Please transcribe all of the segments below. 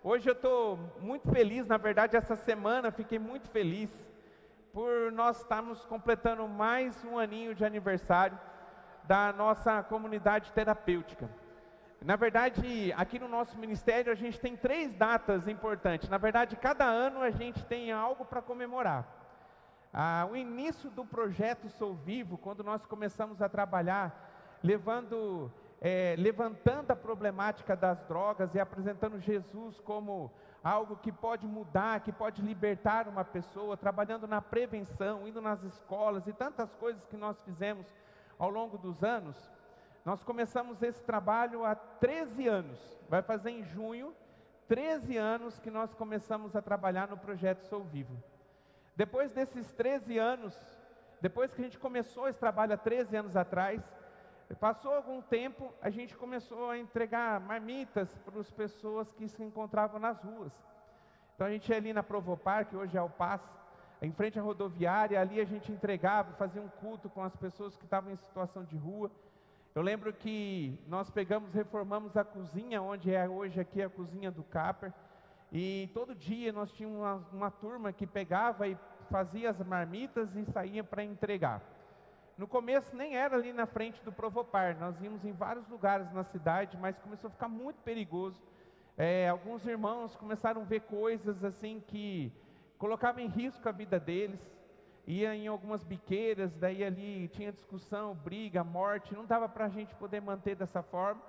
Hoje eu estou muito feliz, na verdade essa semana fiquei muito feliz por nós estarmos completando mais um aninho de aniversário da nossa comunidade terapêutica. Na verdade, aqui no nosso ministério a gente tem 3 datas importantes. Na verdade, cada ano a gente tem algo para comemorar. O início do projeto Sou Vivo, quando nós começamos a trabalhar, levantando a problemática das drogas e apresentando Jesus como algo que pode mudar, que pode libertar uma pessoa, trabalhando na prevenção, indo nas escolas e tantas coisas que nós fizemos ao longo dos anos. Nós começamos esse trabalho há 13 anos, vai fazer em junho, 13 anos que nós começamos a trabalhar no projeto Sou Vivo. Depois desses 13 anos, depois que a gente começou esse trabalho há 13 anos atrás, passou algum tempo, a gente começou a entregar marmitas para as pessoas que se encontravam nas ruas. Então a gente ia ali na Provopar, que hoje é o PAS, em frente à rodoviária, ali a gente entregava, fazia um culto com as pessoas que estavam em situação de rua. Eu lembro que nós reformamos a cozinha, onde é hoje aqui a cozinha do Caper, e todo dia nós tínhamos uma turma que pegava e fazia as marmitas e saía para entregar. No começo nem era ali na frente do Provopar, nós íamos em vários lugares na cidade, mas começou a ficar muito perigoso. Alguns irmãos começaram a ver coisas assim que colocavam em risco a vida deles, ia em algumas biqueiras, daí ali tinha discussão, briga, morte, não dava para a gente poder manter dessa forma.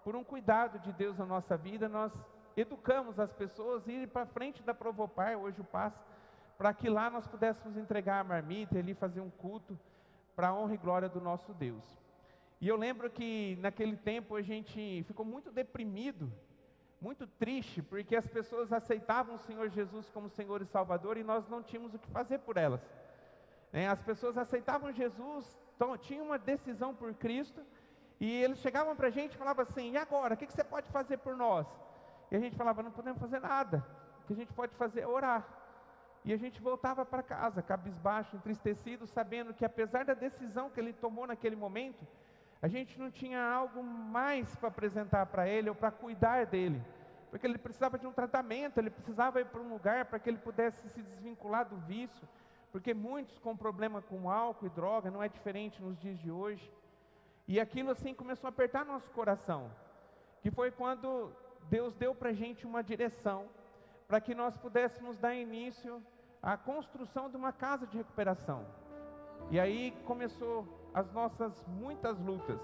Por um cuidado de Deus na nossa vida, nós educamos as pessoas a irem para frente da Provopar, hoje o PAS, para que lá nós pudéssemos entregar a marmita e ali fazer um culto para a honra e glória do nosso Deus. E eu lembro que naquele tempo a gente ficou muito deprimido, muito triste, porque as pessoas aceitavam o Senhor Jesus como Senhor e Salvador e nós não tínhamos o que fazer por elas. As pessoas aceitavam Jesus, tinham uma decisão por Cristo, e eles chegavam para a gente e falavam assim: e agora, o que você pode fazer por nós? E a gente falava: não podemos fazer nada, o que a gente pode fazer é orar. E a gente voltava para casa, cabisbaixo, entristecido, sabendo que apesar da decisão que ele tomou naquele momento, a gente não tinha algo mais para apresentar para ele, ou para cuidar dele, porque ele precisava de um tratamento, ele precisava ir para um lugar para que ele pudesse se desvincular do vício, porque muitos com problema com álcool e droga, não é diferente nos dias de hoje. E aquilo assim começou a apertar nosso coração, que foi quando Deus deu para a gente uma direção, para que nós pudéssemos dar início à construção de uma casa de recuperação. E aí começou as nossas muitas lutas.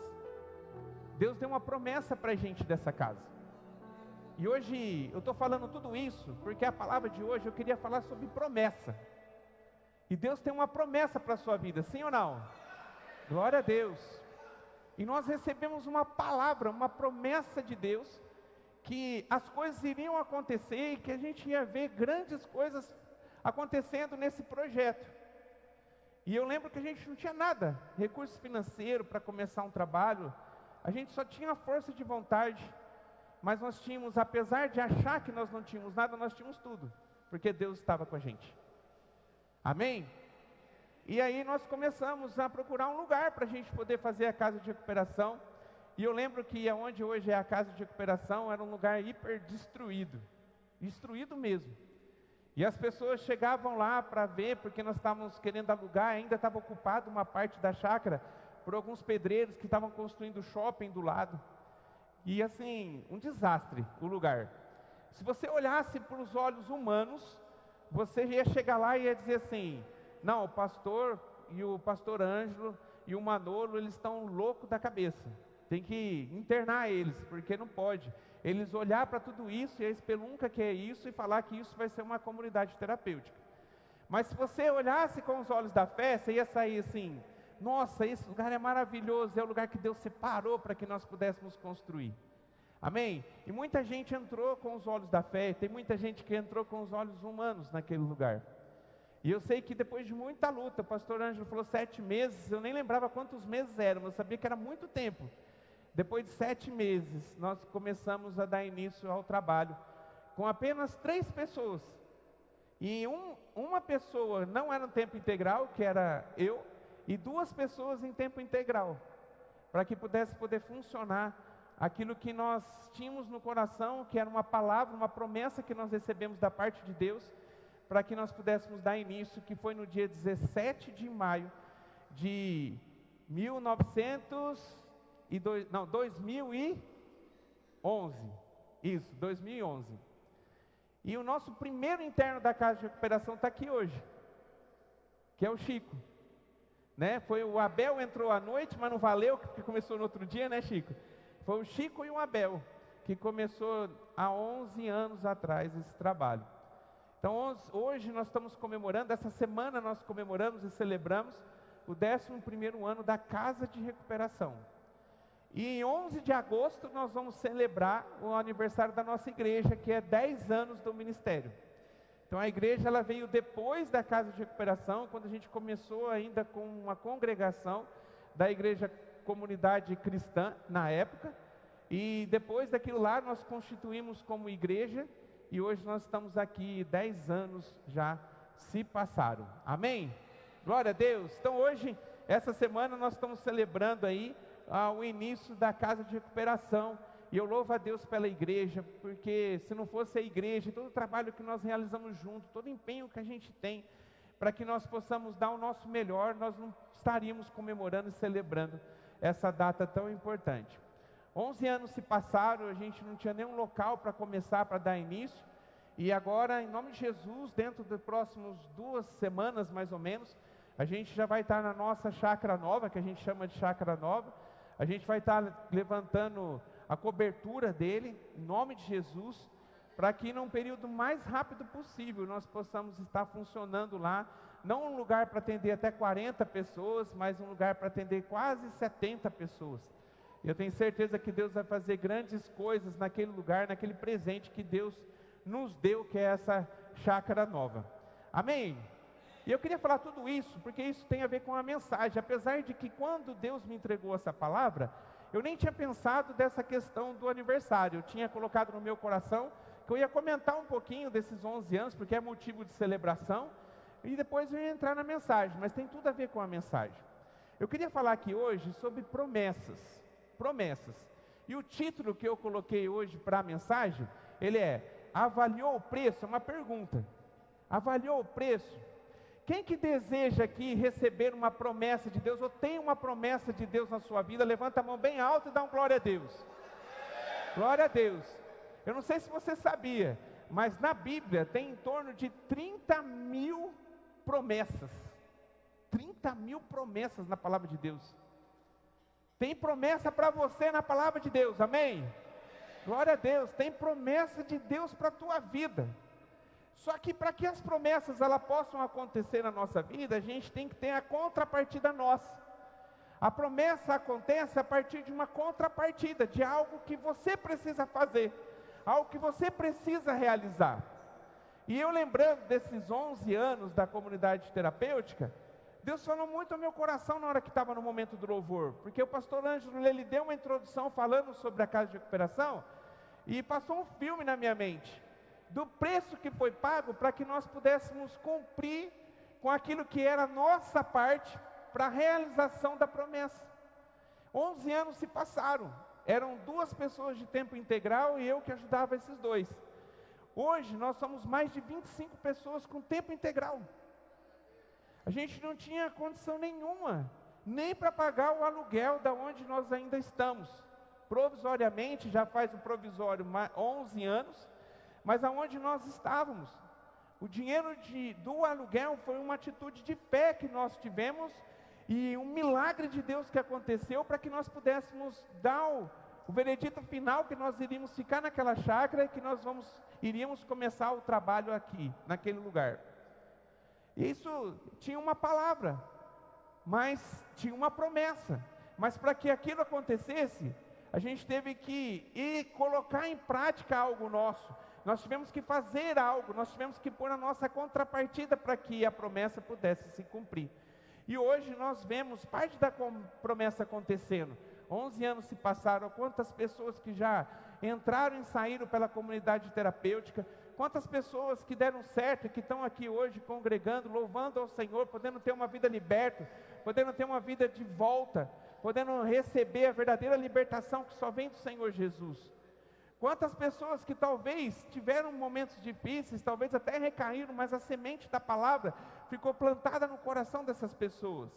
Deus deu uma promessa para a gente dessa casa. E hoje eu estou falando tudo isso, porque a palavra de hoje eu queria falar sobre promessa. E Deus tem uma promessa para a sua vida, sim ou não? Glória a Deus. E nós recebemos uma palavra, uma promessa de Deus, que as coisas iriam acontecer e que a gente ia ver grandes coisas acontecendo nesse projeto. E eu lembro que a gente não tinha nada, recurso financeiro para começar um trabalho, a gente só tinha força de vontade, mas nós tínhamos, apesar de achar que nós não tínhamos nada, nós tínhamos tudo, porque Deus estava com a gente. Amém? E aí nós começamos a procurar um lugar para a gente poder fazer a casa de recuperação. E eu lembro que onde hoje é a casa de recuperação era um lugar hiper destruído, destruído mesmo. E as pessoas chegavam lá para ver, porque nós estávamos querendo alugar, ainda estava ocupado uma parte da chácara por alguns pedreiros que estavam construindo o shopping do lado. E assim, um desastre o lugar. Se você olhasse para os olhos humanos, você ia chegar lá e ia dizer assim: não, o pastor e o pastor Ângelo e o Manolo, eles estão loucos da cabeça. Tem que internar eles, porque não pode. Eles olhar para tudo isso e a espelunca que é isso e falar que isso vai ser uma comunidade terapêutica. Mas se você olhasse com os olhos da fé, você ia sair assim: nossa, esse lugar é maravilhoso, é o lugar que Deus separou para que nós pudéssemos construir. Amém? E muita gente entrou com os olhos da fé, tem muita gente que entrou com os olhos humanos naquele lugar. E eu sei que depois de muita luta, o pastor Ângelo falou 7 meses, eu nem lembrava quantos meses eram, eu sabia que era muito tempo. Depois de 7 meses, nós começamos a dar início ao trabalho, com apenas 3 pessoas. E uma pessoa não era no tempo integral, que era eu, e 2 pessoas em tempo integral, para que pudesse poder funcionar aquilo que nós tínhamos no coração, que era uma palavra, uma promessa que nós recebemos da parte de Deus, para que nós pudéssemos dar início, que foi no dia 17 de maio de 2011. Isso, 2011. E o nosso primeiro interno da Casa de Recuperação está aqui hoje, que é o Chico. Né? Foi o Abel entrou à noite, mas não valeu, porque começou no outro dia, né, Chico? Foi o Chico e o Abel, que começou há 11 anos atrás esse trabalho. Então, hoje nós estamos comemorando, essa semana nós comemoramos e celebramos o 11º ano da Casa de Recuperação. E em 11 de agosto nós vamos celebrar o aniversário da nossa igreja, que é 10 anos do ministério. Então a igreja ela veio depois da Casa de Recuperação, quando a gente começou ainda com uma congregação da igreja Comunidade Cristã na época, e depois daquilo lá nós constituímos como igreja, e hoje nós estamos aqui, 10 anos já se passaram, amém? Glória a Deus. Então hoje, essa semana nós estamos celebrando aí o início da Casa de Recuperação, e eu louvo a Deus pela igreja, porque se não fosse a igreja, todo o trabalho que nós realizamos junto, todo o empenho que a gente tem, para que nós possamos dar o nosso melhor, nós não estaríamos comemorando e celebrando essa data tão importante. 11 anos se passaram, a gente não tinha nenhum local para começar, para dar início, e agora, em nome de Jesus, dentro das próximas 2 semanas mais ou menos, a gente já vai estar na nossa chácara nova, que a gente chama de chácara nova. A gente vai estar levantando a cobertura dele, em nome de Jesus, para que num período mais rápido possível nós possamos estar funcionando lá, não um lugar para atender até 40 pessoas, mas um lugar para atender quase 70 pessoas. Eu tenho certeza que Deus vai fazer grandes coisas naquele lugar, naquele presente que Deus nos deu, que é essa chácara nova. Amém? E eu queria falar tudo isso, porque isso tem a ver com a mensagem, apesar de que quando Deus me entregou essa palavra, eu nem tinha pensado dessa questão do aniversário. Eu tinha colocado no meu coração que eu ia comentar um pouquinho desses 11 anos, porque é motivo de celebração, e depois eu ia entrar na mensagem, mas tem tudo a ver com a mensagem. Eu queria falar aqui hoje sobre promessas. E o título que eu coloquei hoje para a mensagem, ele é: avaliou o preço? É uma pergunta. Avaliou o preço? Quem que deseja aqui receber uma promessa de Deus, ou tem uma promessa de Deus na sua vida? Levanta a mão bem alta e dá um glória a Deus. Glória a Deus. Eu não sei se você sabia, mas na Bíblia tem em torno de 30.000 promessas. 30.000 promessas na palavra de Deus. Tem promessa para você na palavra de Deus, amém? Glória a Deus, tem promessa de Deus para a tua vida. Só que para que as promessas elas possam acontecer na nossa vida, a gente tem que ter a contrapartida nossa. A promessa acontece a partir de uma contrapartida, de algo que você precisa fazer, algo que você precisa realizar. E eu lembrando desses 11 anos da comunidade terapêutica, Deus falou muito ao meu coração na hora que estava no momento do louvor, porque o pastor Ângelo, ele deu uma introdução falando sobre a Casa de Recuperação, e passou um filme na minha mente, do preço que foi pago para que nós pudéssemos cumprir com aquilo que era a nossa parte para a realização da promessa. 11 anos se passaram, eram 2 pessoas de tempo integral e eu que ajudava esses 2. Hoje nós somos mais de 25 pessoas com tempo integral. A gente não tinha condição nenhuma, nem para pagar o aluguel da onde nós ainda estamos. Provisoriamente, já faz o provisório 11 anos, mas aonde nós estávamos, o dinheiro do aluguel foi uma atitude de fé que nós tivemos e um milagre de Deus que aconteceu para que nós pudéssemos dar o veredito final, que nós iríamos ficar naquela chácara e que nós iríamos começar o trabalho aqui, naquele lugar. Isso tinha uma palavra, mas tinha uma promessa, mas para que aquilo acontecesse, a gente teve que ir colocar em prática algo nosso. Nós tivemos que fazer algo, nós tivemos que pôr a nossa contrapartida para que a promessa pudesse se cumprir. E hoje nós vemos parte da promessa acontecendo. 11 anos se passaram, quantas pessoas que já entraram e saíram pela comunidade terapêutica, quantas pessoas que deram certo e que estão aqui hoje congregando, louvando ao Senhor, podendo ter uma vida liberta, podendo ter uma vida de volta, podendo receber a verdadeira libertação que só vem do Senhor Jesus. Quantas pessoas que talvez tiveram momentos difíceis, talvez até recaíram, mas a semente da palavra ficou plantada no coração dessas pessoas.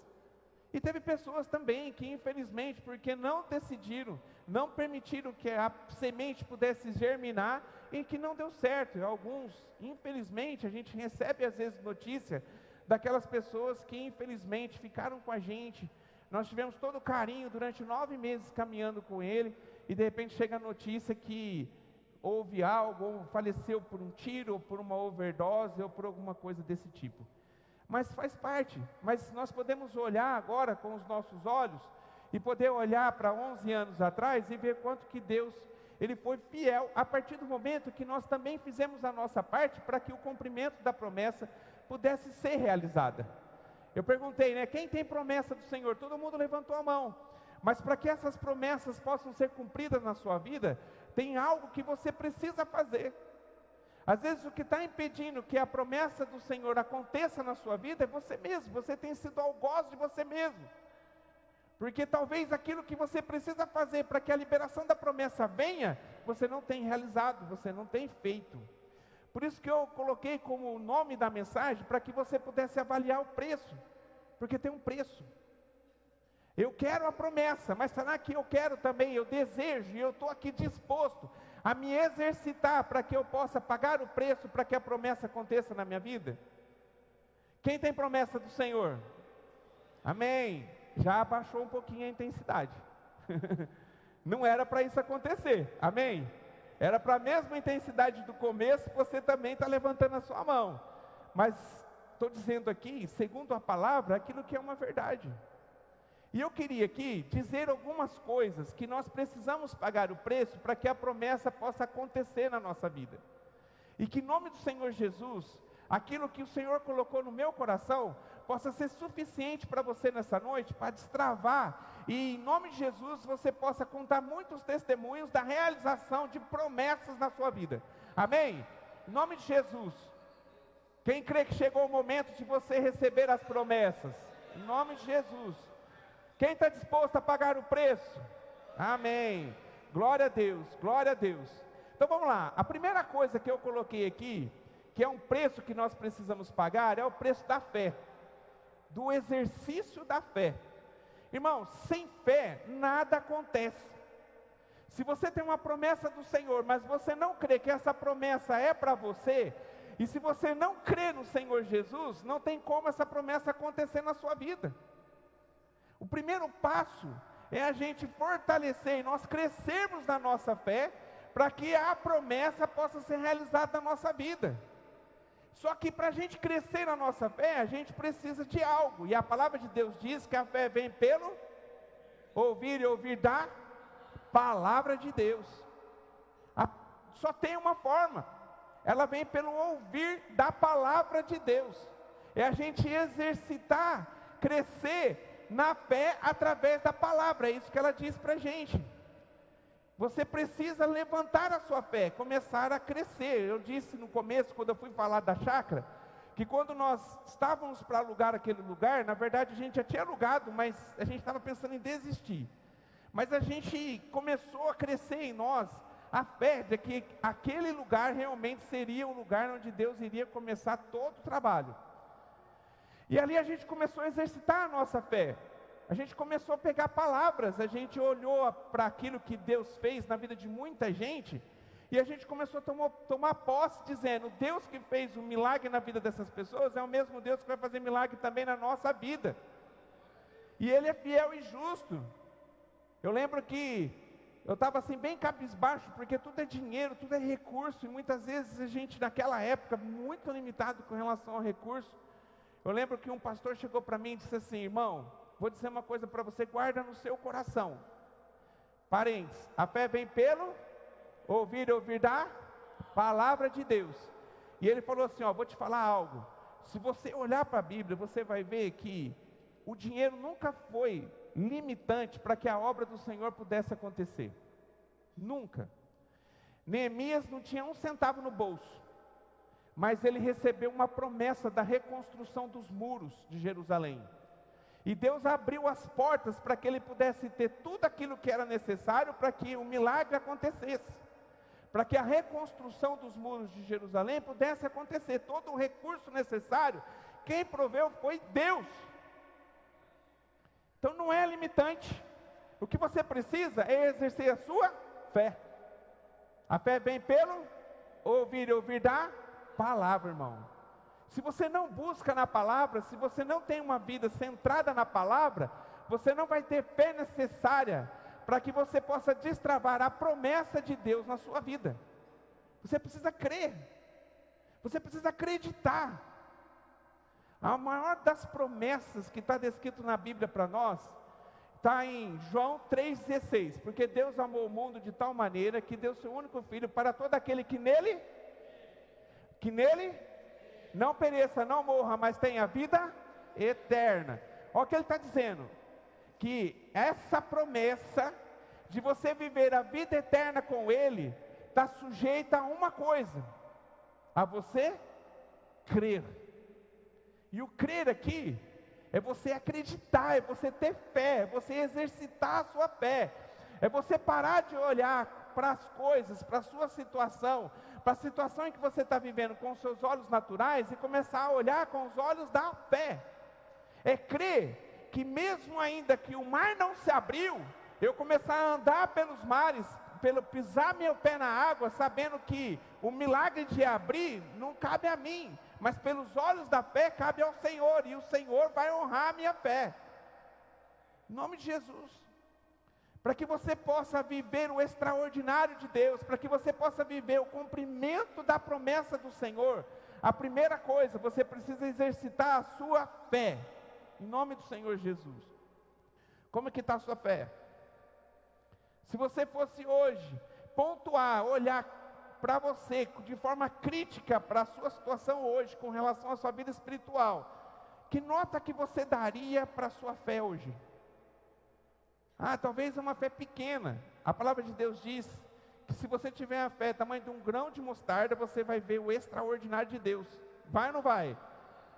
E teve pessoas também que infelizmente, porque não decidiram, não permitiram que a semente pudesse germinar, e que não deu certo. E alguns, infelizmente, a gente recebe às vezes notícia daquelas pessoas que infelizmente ficaram com a gente. Nós tivemos todo o carinho durante 9 meses caminhando com ele, e de repente chega a notícia que houve algo, ou faleceu por um tiro, ou por uma overdose, ou por alguma coisa desse tipo. Mas faz parte. Mas nós podemos olhar agora com os nossos olhos, e poder olhar para 11 anos atrás, e ver quanto que Deus, Ele foi fiel, a partir do momento que nós também fizemos a nossa parte, para que o cumprimento da promessa pudesse ser realizada. Eu perguntei, né, quem tem promessa do Senhor? Todo mundo levantou a mão. Mas para que essas promessas possam ser cumpridas na sua vida, tem algo que você precisa fazer. Às vezes o que está impedindo que a promessa do Senhor aconteça na sua vida é você mesmo. Você tem sido algoz de você mesmo. Porque talvez aquilo que você precisa fazer para que a liberação da promessa venha, você não tem realizado, você não tem feito. Por isso que eu coloquei como nome da mensagem, para que você pudesse avaliar o preço. Porque tem um preço. Eu quero a promessa, mas será que eu quero também, eu desejo, e eu estou aqui disposto a me exercitar para que eu possa pagar o preço, para que a promessa aconteça na minha vida? Quem tem promessa do Senhor? Amém. Já abaixou um pouquinho a intensidade. Não era para isso acontecer, amém? Era para a mesma intensidade do começo, você também está levantando a sua mão. Mas estou dizendo aqui, segundo a palavra, aquilo que é uma verdade. E eu queria aqui dizer algumas coisas que nós precisamos pagar o preço para que a promessa possa acontecer na nossa vida. E que em nome do Senhor Jesus, aquilo que o Senhor colocou no meu coração, possa ser suficiente para você nessa noite, para destravar. E em nome de Jesus, você possa contar muitos testemunhos da realização de promessas na sua vida. Amém? Em nome de Jesus. Quem crê que chegou o momento de você receber as promessas? Em nome de Jesus. Quem está disposto a pagar o preço? Amém. Glória a Deus, glória a Deus. Então vamos lá, a primeira coisa que eu coloquei aqui, que é um preço que nós precisamos pagar, é o preço da fé, do exercício da fé. Irmãos, sem fé nada acontece. Se você tem uma promessa do Senhor, mas você não crê que essa promessa é para você, e se você não crê no Senhor Jesus, não tem como essa promessa acontecer na sua vida. O primeiro passo é a gente fortalecer e nós crescermos na nossa fé, para que a promessa possa ser realizada na nossa vida. Só que para a gente crescer na nossa fé, a gente precisa de algo, e a palavra de Deus diz que a fé vem pelo ouvir e ouvir da palavra de Deus. Só tem uma forma, ela vem pelo ouvir da palavra de Deus. É a gente exercitar, crescer na fé através da palavra, é isso que ela diz para a gente. Você precisa levantar a sua fé, começar a crescer. Eu disse no começo, quando eu fui falar da chácara, que quando nós estávamos para alugar aquele lugar, na verdade a gente já tinha alugado, mas a gente estava pensando em desistir. Mas a gente começou a crescer em nós a fé de que aquele lugar realmente seria um lugar onde Deus iria começar todo o trabalho. E ali a gente começou a exercitar a nossa fé. A gente começou a pegar palavras, a gente olhou para aquilo que Deus fez na vida de muita gente, e a gente começou a tomar posse, dizendo: Deus que fez um milagre na vida dessas pessoas, é o mesmo Deus que vai fazer milagre também na nossa vida. E Ele é fiel e justo. Eu lembro que eu estava assim bem cabisbaixo, porque tudo é dinheiro, tudo é recurso, e muitas vezes a gente naquela época, muito limitado com relação ao recurso. Eu lembro que um pastor chegou para mim e disse assim: irmão, vou dizer uma coisa para você, guarda no seu coração. Parênteses, a fé vem pelo ouvir e ouvir da palavra de Deus. E ele falou assim, vou te falar algo. Se você olhar para a Bíblia, você vai ver que o dinheiro nunca foi limitante para que a obra do Senhor pudesse acontecer. Nunca. Neemias não tinha 1 centavo no bolso, mas ele recebeu uma promessa da reconstrução dos muros de Jerusalém. E Deus abriu as portas para que ele pudesse ter tudo aquilo que era necessário para que o milagre acontecesse. Para que a reconstrução dos muros de Jerusalém pudesse acontecer. Todo o recurso necessário, quem proveu foi Deus. Então não é limitante. O que você precisa é exercer a sua fé. A fé vem pelo ouvir e ouvir da palavra, irmão. Se você não busca na palavra, se você não tem uma vida centrada na palavra, você não vai ter fé necessária para que você possa destravar a promessa de Deus na sua vida. Você precisa crer. Você precisa acreditar. A maior das promessas que está descrito na Bíblia para nós está em João 3,16, porque Deus amou o mundo de tal maneira que deu seu único filho para todo aquele que nele não pereça, não morra, mas tenha vida eterna. Olha o que ele está dizendo, que essa promessa de você viver a vida eterna com ele, está sujeita a uma coisa, a você crer. E o crer aqui é você acreditar, é você ter fé, é você exercitar a sua fé, é você parar de olhar para as coisas, para a sua situação, para a situação em que você está vivendo com os seus olhos naturais e começar a olhar com os olhos da fé. É crer que mesmo ainda que o mar não se abriu, eu começar a andar pelos mares, pisar meu pé na água, sabendo que o milagre de abrir não cabe a mim, mas pelos olhos da fé cabe ao Senhor, e o Senhor vai honrar a minha fé, em nome de Jesus, para que você possa viver o extraordinário de Deus, para que você possa viver o cumprimento da promessa do Senhor. A primeira coisa, você precisa exercitar a sua fé, em nome do Senhor Jesus. Como é que está a sua fé? Se você fosse hoje pontuar, olhar para você de forma crítica para a sua situação hoje, com relação à sua vida espiritual, que nota que você daria para a sua fé hoje? Talvez uma fé pequena. A palavra de Deus diz que se você tiver a fé tamanho de um grão de mostarda, você vai ver o extraordinário de Deus. Vai ou não vai?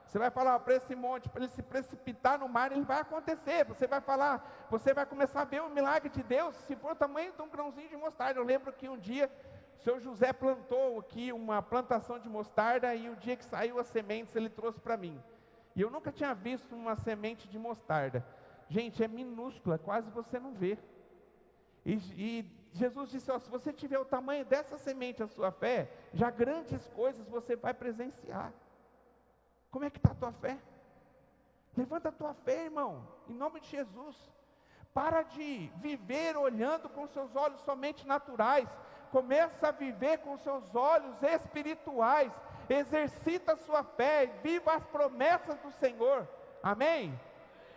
Você vai falar para esse monte, para ele se precipitar no mar, ele vai acontecer. Você vai falar, você vai começar a ver o milagre de Deus, se for o tamanho de um grãozinho de mostarda. Eu lembro que um dia, o seu José plantou aqui uma plantação de mostarda, e o dia que saiu as sementes, ele trouxe para mim. E eu nunca tinha visto uma semente de mostarda. Gente, é minúscula, quase você não vê. E Jesus disse, se você tiver o tamanho dessa semente, a sua fé, já grandes coisas você vai presenciar. Como é que está a tua fé? Levanta a tua fé, irmão, em nome de Jesus. Para de viver olhando com seus olhos somente naturais. Começa a viver com seus olhos espirituais. Exercita a sua fé, viva as promessas do Senhor. Amém?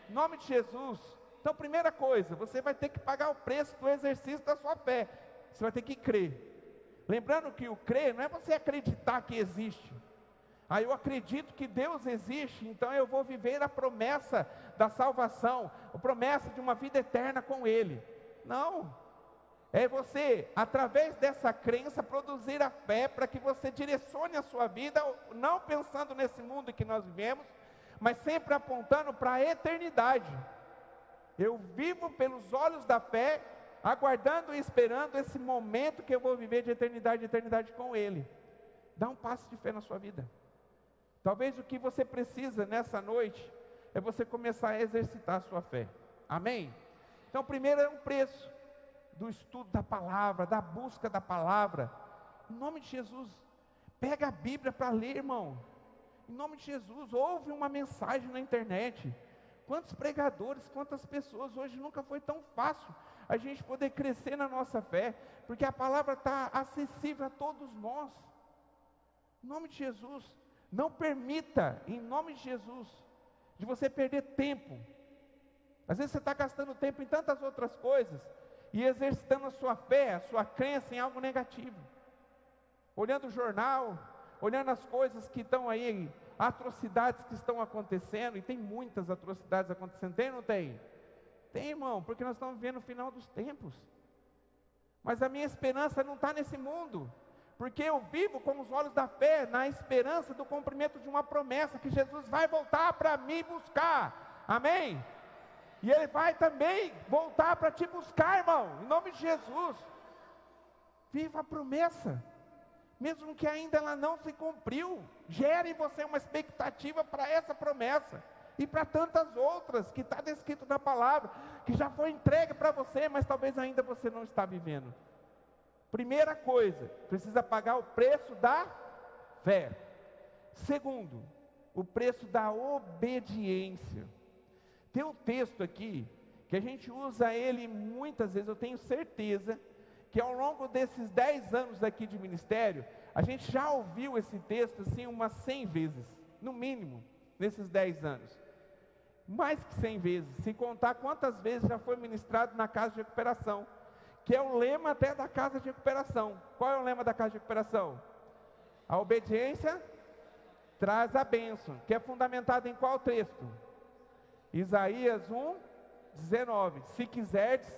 Em nome de Jesus. Então, primeira coisa, você vai ter que pagar o preço do exercício da sua fé. Você vai ter que crer. Lembrando que o crer não é você acreditar que existe. Eu acredito que Deus existe, então eu vou viver a promessa da salvação, a promessa de uma vida eterna com Ele. Não. É você, através dessa crença, produzir a fé para que você direcione a sua vida, não pensando nesse mundo que nós vivemos, mas sempre apontando para a eternidade. Eu vivo pelos olhos da fé, aguardando e esperando esse momento que eu vou viver de eternidade com Ele. Dá um passo de fé na sua vida. Talvez o que você precisa nessa noite é você começar a exercitar a sua fé. Amém? Então, primeiro é um preço do estudo da palavra, da busca da palavra. Em nome de Jesus, pega a Bíblia para ler, irmão. Em nome de Jesus, ouve uma mensagem na internet. Quantos pregadores, quantas pessoas, hoje nunca foi tão fácil a gente poder crescer na nossa fé, porque a palavra está acessível a todos nós. Em nome de Jesus, não permita, em nome de Jesus, de você perder tempo. Às vezes você está gastando tempo em tantas outras coisas, e exercitando a sua fé, a sua crença em algo negativo. Olhando o jornal, olhando as coisas que estão aí, atrocidades que estão acontecendo, e tem muitas atrocidades acontecendo, tem ou não tem? Tem, irmão, porque nós estamos vivendo o final dos tempos. Mas a minha esperança não está nesse mundo, porque eu vivo com os olhos da fé, na esperança do cumprimento de uma promessa, que Jesus vai voltar para me buscar. Amém? E Ele vai também voltar para te buscar, irmão, em nome de Jesus. Viva a promessa, mesmo que ainda ela não se cumpriu. Gere em você uma expectativa para essa promessa e para tantas outras que está descrito na palavra, que já foi entregue para você, mas talvez ainda você não está vivendo. Primeira coisa, precisa pagar o preço da fé. Segundo, o preço da obediência. Tem um texto aqui, que a gente usa ele muitas vezes, eu tenho certeza, que ao longo desses 10 anos aqui de ministério, a gente já ouviu esse texto assim umas 100 vezes, no mínimo, nesses 10 anos. Mais que 100 vezes, se contar quantas vezes já foi ministrado na casa de recuperação, que é o lema até da casa de recuperação. Qual é o lema da casa de recuperação? A obediência traz a bênção, que é fundamentado em qual texto? Isaías 1:19. Se quiserdes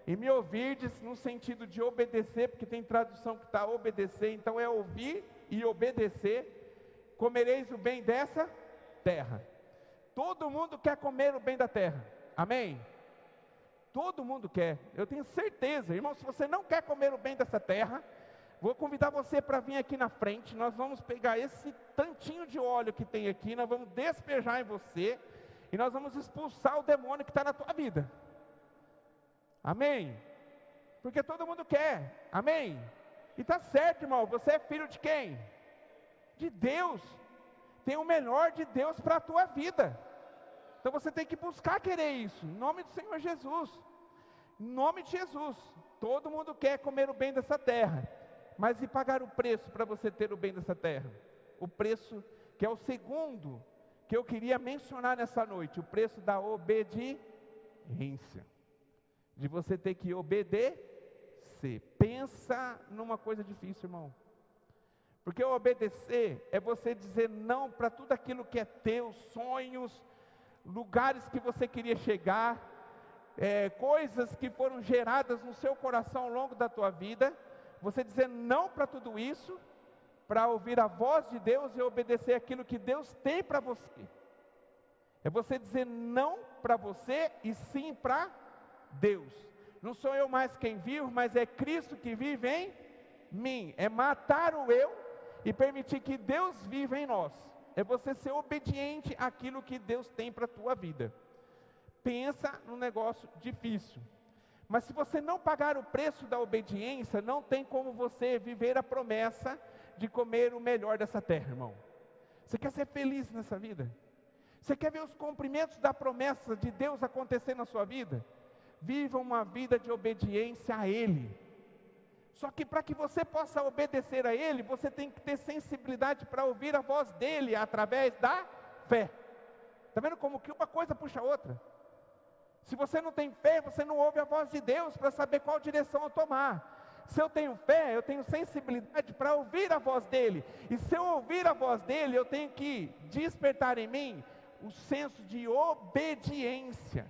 e me ouvirdes, no sentido de obedecer, porque tem tradução que está obedecer, então é ouvir e obedecer, comereis o bem dessa terra. Todo mundo quer comer o bem da terra, amém? Todo mundo quer, eu tenho certeza, irmão. Se você não quer comer o bem dessa terra, vou convidar você para vir aqui na frente. Nós vamos pegar esse tantinho de óleo que tem aqui, nós vamos despejar em você, e nós vamos expulsar o demônio que está na tua vida, amém? Porque todo mundo quer, amém? E está certo, irmão, você é filho de quem? De Deus, tem o melhor de Deus para a tua vida. Então você tem que buscar querer isso, em nome do Senhor Jesus. Em nome de Jesus, todo mundo quer comer o bem dessa terra, mas e pagar o preço para você ter o bem dessa terra? O preço que é o segundo que eu queria mencionar nessa noite, o preço da obediência. De você ter que obedecer. Pensa numa coisa difícil, irmão. Porque obedecer é você dizer não para tudo aquilo que é teu, sonhos, lugares que você queria chegar, coisas que foram geradas no seu coração ao longo da tua vida. Você dizer não para tudo isso, para ouvir a voz de Deus e obedecer aquilo que Deus tem para você. É você dizer não para você e sim para Deus. Não sou eu mais quem vivo, mas é Cristo que vive em mim. É matar o eu e permitir que Deus viva em nós. É você ser obediente àquilo que Deus tem para a tua vida. Pensa num negócio difícil. Mas se você não pagar o preço da obediência, não tem como você viver a promessa de comer o melhor dessa terra, irmão. Você quer ser feliz nessa vida? Você quer ver os cumprimentos da promessa de Deus acontecer na sua vida? Viva uma vida de obediência a Ele. Só que para que você possa obedecer a Ele, você tem que ter sensibilidade para ouvir a voz dEle através da fé. Está vendo como que uma coisa puxa a outra? Se você não tem fé, você não ouve a voz de Deus para saber qual direção eu tomar. Se eu tenho fé, eu tenho sensibilidade para ouvir a voz dEle. E se eu ouvir a voz dEle, eu tenho que despertar em mim o senso de obediência.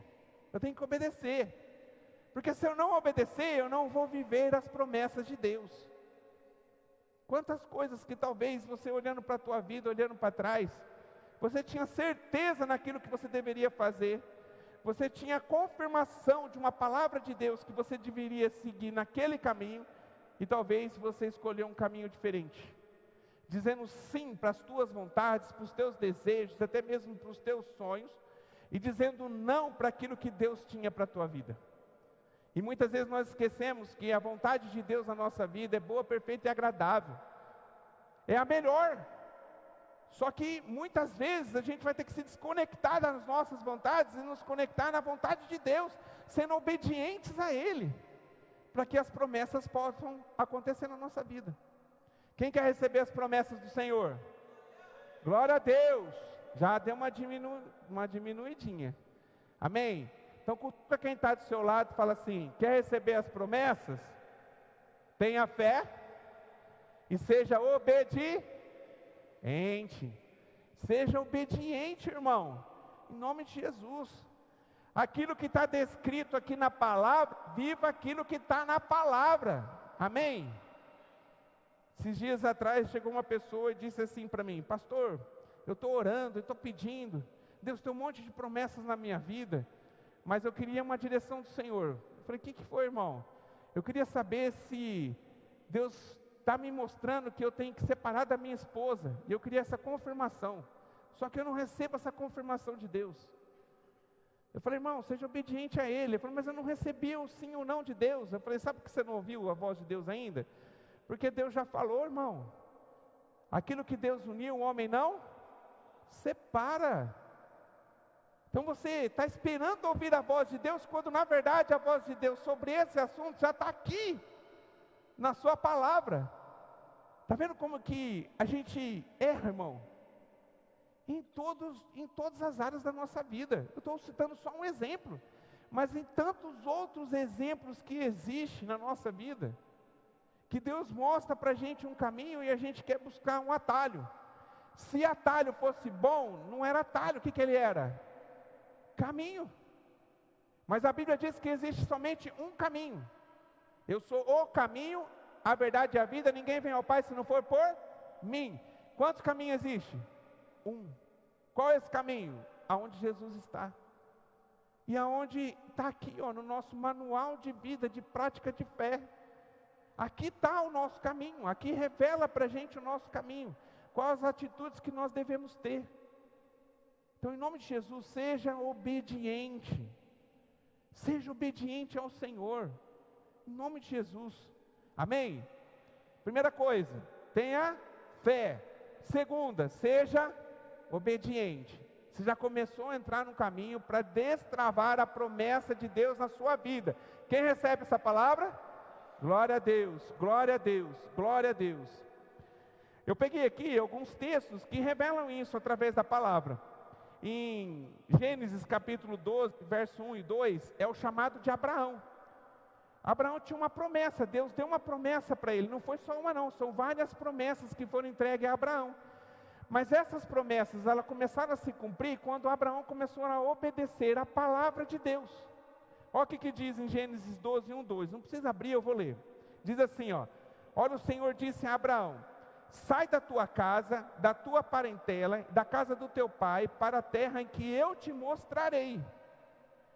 Eu tenho que obedecer. Porque se eu não obedecer, eu não vou viver as promessas de Deus. Quantas coisas que talvez você olhando para a tua vida, olhando para trás, você tinha certeza naquilo que você deveria fazer. Você tinha confirmação de uma palavra de Deus que você deveria seguir naquele caminho, e talvez você escolheu um caminho diferente, dizendo sim para as tuas vontades, para os teus desejos, até mesmo para os teus sonhos, e dizendo não para aquilo que Deus tinha para a tua vida. E muitas vezes nós esquecemos que a vontade de Deus na nossa vida é boa, perfeita e agradável. É a melhor. Só que muitas vezes a gente vai ter que se desconectar das nossas vontades e nos conectar na vontade de Deus, sendo obedientes a Ele, para que as promessas possam acontecer na nossa vida. Quem quer receber as promessas do Senhor? Glória a Deus! Já deu uma diminuidinha. Amém? Então, cutuca quem está do seu lado e fala assim: quer receber as promessas? Tenha fé e seja obediente. Seja obediente, irmão, em nome de Jesus. Aquilo que está descrito aqui na palavra, viva aquilo que está na palavra, amém? Esses dias atrás chegou uma pessoa e disse assim para mim: pastor, eu estou orando, eu estou pedindo, Deus tem um monte de promessas na minha vida, mas eu queria uma direção do Senhor. Eu falei, o que foi, irmão? Eu queria saber se Deus está me mostrando que eu tenho que separar da minha esposa, e eu queria essa confirmação, só que eu não recebo essa confirmação de Deus. Eu falei, irmão, seja obediente a Ele. Ele falou, mas eu não recebi o sim ou não de Deus. Eu falei, sabe por que você não ouviu a voz de Deus ainda? Porque Deus já falou, irmão, aquilo que Deus uniu, o homem não separa. Então você está esperando ouvir a voz de Deus, quando na verdade a voz de Deus sobre esse assunto já está aqui, na sua palavra. Está vendo como que a gente erra, irmão? Em todas as áreas da nossa vida. Eu estou citando só um exemplo, mas em tantos outros exemplos que existem na nossa vida, que Deus mostra para a gente um caminho e a gente quer buscar um atalho. Se atalho fosse bom, não era atalho, o que ele era? Caminho. Mas a Bíblia diz que existe somente um caminho. Eu sou o caminho, a verdade e a vida, ninguém vem ao Pai se não for por mim. Quantos caminhos existem? Um. Qual é esse caminho? Aonde Jesus está. E aonde está aqui, ó, no nosso manual de vida, de prática de fé. Aqui está o nosso caminho, aqui revela para a gente o nosso caminho. Quais as atitudes que nós devemos ter. Então, em nome de Jesus, seja obediente. Seja obediente ao Senhor. Em nome de Jesus. Amém? Primeira coisa, tenha fé. Segunda, seja obediente. Você já começou a entrar no caminho para destravar a promessa de Deus na sua vida. Quem recebe essa palavra? Glória a Deus, glória a Deus, glória a Deus. Eu peguei aqui alguns textos que revelam isso através da palavra. Em Gênesis capítulo 12, verso 1 e 2, é o chamado de Abraão. Abraão tinha uma promessa, Deus deu uma promessa para ele, não foi só uma não, são várias promessas que foram entregues a Abraão. Mas essas promessas, elas começaram a se cumprir quando Abraão começou a obedecer a palavra de Deus. Olha o que diz em Gênesis 12, 1, 2, não precisa abrir, eu vou ler. Diz assim, ó, olha, o Senhor disse a Abraão, sai da tua casa, da tua parentela, da casa do teu pai, para a terra em que eu te mostrarei.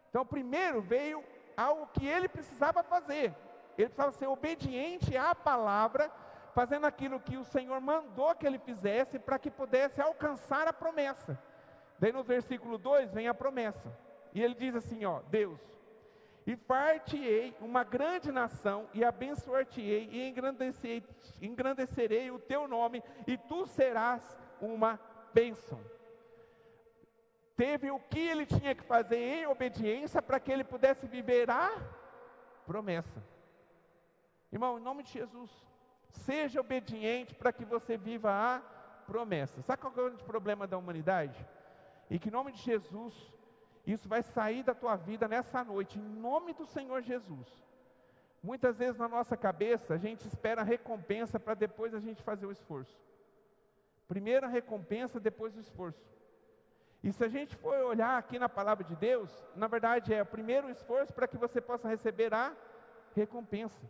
Então primeiro veio algo que ele precisava fazer, ele precisava ser obediente à palavra, fazendo aquilo que o Senhor mandou que ele fizesse, para que pudesse alcançar a promessa. Daí no versículo 2 vem a promessa, e ele diz assim, ó, Deus, e far-te-ei uma grande nação, e abençoar-te-ei, e engrandecerei o teu nome, e tu serás uma bênção. Teve o que ele tinha que fazer em obediência, para que ele pudesse viver a promessa. Irmão, em nome de Jesus, seja obediente para que você viva a promessa. Sabe qual é o grande problema da humanidade? E que em nome de Jesus, isso vai sair da tua vida nessa noite, em nome do Senhor Jesus. Muitas vezes na nossa cabeça, a gente espera a recompensa para depois a gente fazer o esforço. Primeiro a recompensa, depois o esforço. E se a gente for olhar aqui na palavra de Deus, na verdade é o primeiro esforço para que você possa receber a recompensa.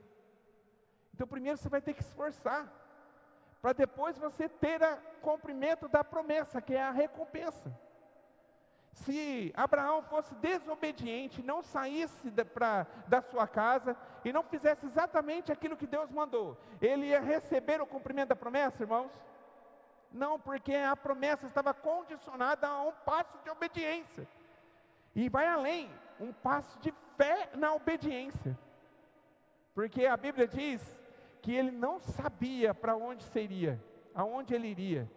Então primeiro você vai ter que esforçar, para depois você ter o cumprimento da promessa, que é a recompensa. Se Abraão fosse desobediente, não saísse da sua casa e não fizesse exatamente aquilo que Deus mandou, ele ia receber o cumprimento da promessa, irmãos? Não, porque a promessa estava condicionada a um passo de obediência. E vai além, um passo de fé na obediência. Porque a Bíblia diz que ele não sabia para onde seria, aonde ele iria.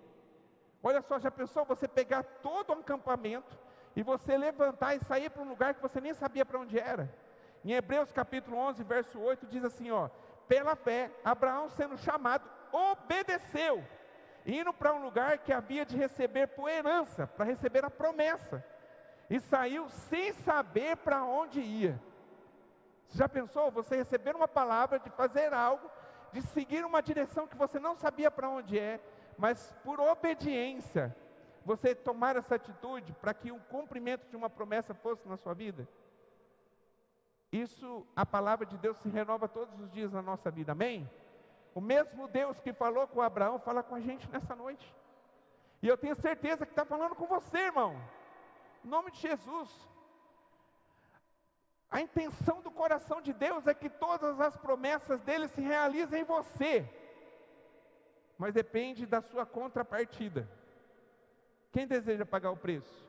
Olha só, já pensou você pegar todo o acampamento e você levantar e sair para um lugar que você nem sabia para onde era? Em Hebreus capítulo 11, verso 8, diz assim, ó, pela fé, Abraão sendo chamado, obedeceu, indo para um lugar que havia de receber por herança, para receber a promessa, e saiu sem saber para onde ia. Você já pensou, você receber uma palavra de fazer algo, de seguir uma direção que você não sabia para onde é, mas por obediência, você tomar essa atitude para que o cumprimento de uma promessa fosse na sua vida? Isso, a palavra de Deus se renova todos os dias na nossa vida, amém? O mesmo Deus que falou com Abraão, fala com a gente nessa noite. E eu tenho certeza que está falando com você, irmão. Em nome de Jesus. A intenção do coração de Deus é que todas as promessas dele se realizem em você. Mas depende da sua contrapartida. Quem deseja pagar o preço?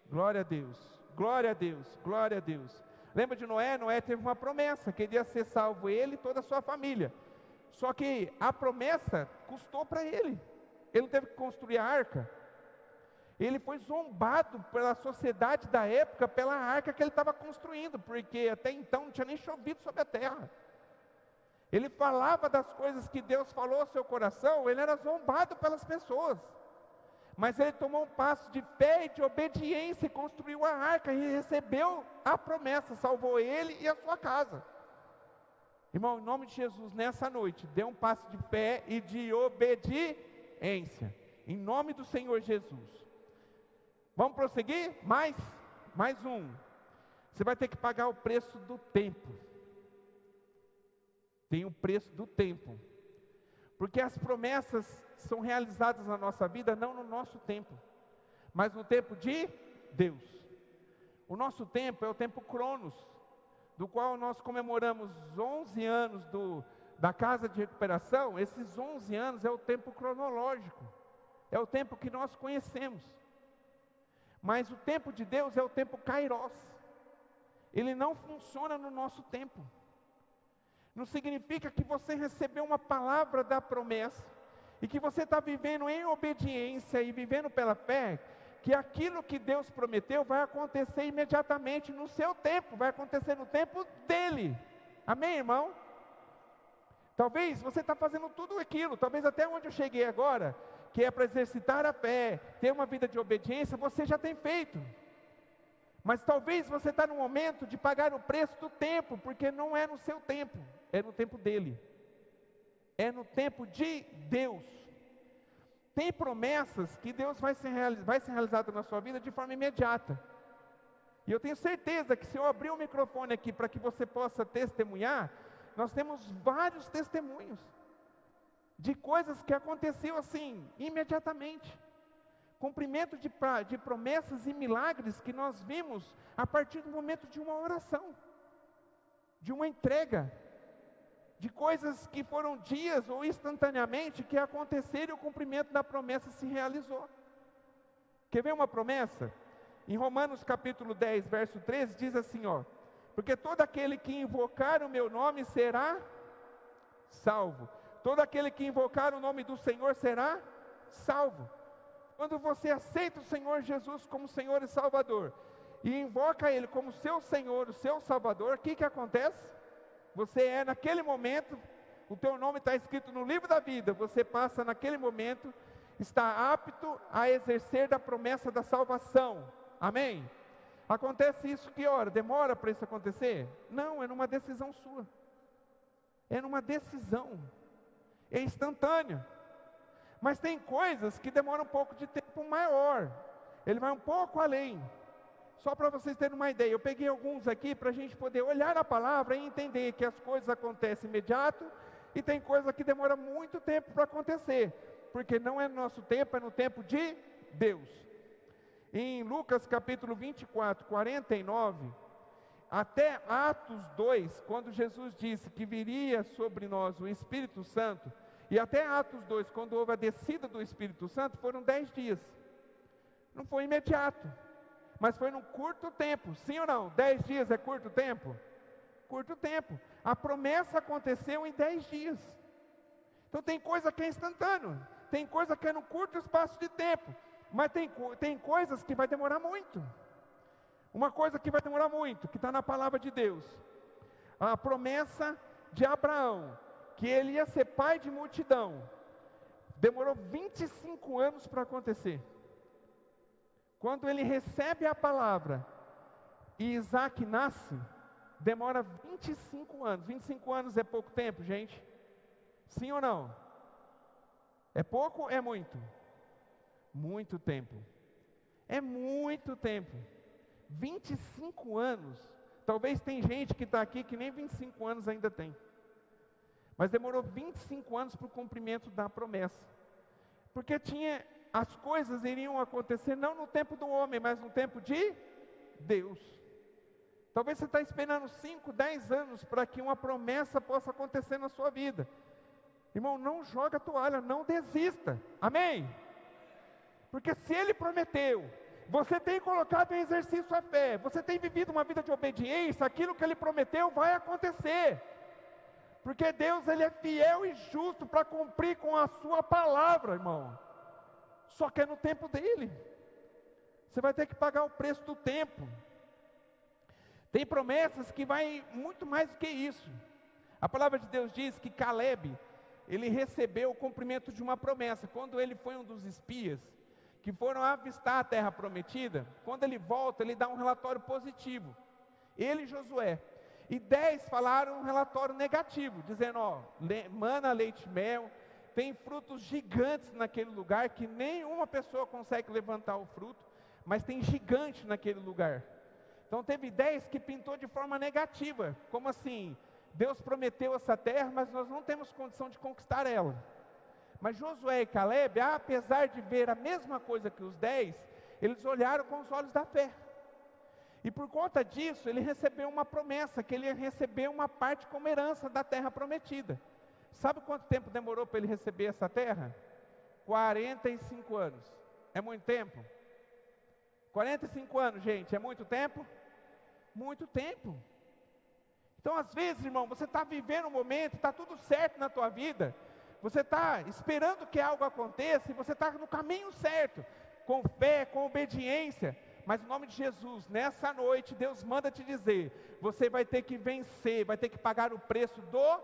Glória a Deus, glória a Deus, glória a Deus. Lembra de Noé? Noé teve uma promessa, que iria ser salvo ele e toda a sua família. Só que a promessa custou para ele. Ele não teve que construir a arca. Ele foi zombado pela sociedade da época, pela arca que ele estava construindo, porque até então não tinha nem chovido sobre a terra. Ele falava das coisas que Deus falou ao seu coração, ele era zombado pelas pessoas. Mas ele tomou um passo de fé e de obediência e construiu a arca e recebeu a promessa, salvou ele e a sua casa. Irmão, em nome de Jesus, nessa noite, dê um passo de fé e de obediência. Em nome do Senhor Jesus. Vamos prosseguir? Mais um. Você vai ter que pagar o preço do tempo. Tem o preço do tempo. Porque as promessas são realizadas na nossa vida não no nosso tempo, mas no tempo de Deus. O nosso tempo é o tempo Cronos, do qual nós comemoramos 11 anos da casa de recuperação. Esses 11 anos é o tempo cronológico, é o tempo que nós conhecemos. Mas o tempo de Deus é o tempo Kairos. Ele não funciona no nosso tempo. Não significa que você recebeu uma palavra da promessa e que você está vivendo em obediência e vivendo pela fé, que aquilo que Deus prometeu vai acontecer imediatamente no seu tempo, vai acontecer no tempo dele. Amém, irmão? Talvez você está fazendo tudo aquilo, talvez até onde eu cheguei agora, que é para exercitar a fé, ter uma vida de obediência, você já tem feito. Mas talvez você está no momento de pagar o preço do tempo, porque não é no seu tempo, é no tempo dele. É no tempo de Deus. Tem promessas que Deus vai ser realizado na sua vida de forma imediata. E eu tenho certeza que se eu abrir o microfone aqui para que você possa testemunhar, nós temos vários testemunhos de coisas que aconteceu assim, imediatamente. Cumprimento de promessas e milagres que nós vimos a partir do momento de uma oração, de uma entrega, de coisas que foram dias ou instantaneamente que aconteceram e o cumprimento da promessa se realizou. Quer ver uma promessa? Em Romanos capítulo 10, verso 13, diz assim, ó: porque todo aquele que invocar o meu nome será salvo. Todo aquele que invocar o nome do Senhor será salvo. Quando você aceita o Senhor Jesus como Senhor e Salvador, e invoca Ele como seu Senhor, o seu Salvador, o que acontece? Você é naquele momento, o teu nome está escrito no livro da vida, você passa naquele momento, está apto a exercer da promessa da salvação. Amém? Acontece isso que hora? Demora para isso acontecer? Não, é numa decisão sua. É numa decisão. É instantâneo. Mas tem coisas que demoram um pouco de tempo maior. Ele vai um pouco além. Só para vocês terem uma ideia, eu peguei alguns aqui para a gente poder olhar a palavra e entender que as coisas acontecem imediato e tem coisa que demora muito tempo para acontecer, porque não é no nosso tempo, é no tempo de Deus. Em Lucas capítulo 24, 49, até Atos 2, quando Jesus disse que viria sobre nós o Espírito Santo, e até Atos 2, quando houve a descida do Espírito Santo, foram 10 dias. Não foi imediato, mas foi num curto tempo. Sim ou não? 10 dias é curto tempo? Curto tempo. A promessa aconteceu em 10 dias. Então tem coisa que é instantâneo, tem coisa que é num curto espaço de tempo, mas tem coisas que vai demorar muito. Uma coisa que vai demorar muito, que está na palavra de Deus. A promessa de Abraão, que ele ia ser pai de multidão, demorou 25 anos para acontecer. Quando ele recebe a palavra e Isaac nasce, demora 25 anos. 25 anos é pouco tempo, gente? Sim ou não? É pouco ou é muito? Muito tempo. É muito tempo. 25 anos. Talvez tem gente que está aqui que nem 25 anos ainda tem. Mas demorou 25 anos para o cumprimento da promessa. Porque as coisas iriam acontecer não no tempo do homem, mas no tempo de Deus. Talvez você está esperando 5, 10 anos para que uma promessa possa acontecer na sua vida. Irmão, não joga a toalha, não desista. Amém? Porque se Ele prometeu, você tem colocado em exercício a fé, você tem vivido uma vida de obediência, aquilo que Ele prometeu vai acontecer. Porque Deus, Ele é fiel e justo para cumprir com a sua palavra, irmão. Só que é no tempo dEle. Você vai ter que pagar o preço do tempo. Tem promessas que vai muito mais do que isso. A palavra de Deus diz que Caleb, ele recebeu o cumprimento de uma promessa. Quando ele foi um dos espias que foram avistar a terra prometida, quando ele volta, ele dá um relatório positivo. Ele e Josué. E 10 falaram um relatório negativo, dizendo, mana, leite e mel, tem frutos gigantes naquele lugar, que nenhuma pessoa consegue levantar o fruto, mas tem gigante naquele lugar. Então teve 10 que pintou de forma negativa, como assim, Deus prometeu essa terra, mas nós não temos condição de conquistar ela. Mas Josué e Caleb, apesar de ver a mesma coisa que os 10, eles olharam com os olhos da fé. E por conta disso, ele recebeu uma promessa, que ele ia receber uma parte como herança da terra prometida. Sabe quanto tempo demorou para ele receber essa terra? 45 anos. É muito tempo? 45 anos, gente, é muito tempo? Muito tempo. Então, às vezes, irmão, você está vivendo um momento, está tudo certo na tua vida, você está esperando que algo aconteça, e você está no caminho certo, com fé, com obediência, mas em nome de Jesus, nessa noite, Deus manda te dizer, você vai ter que vencer, vai ter que pagar o preço do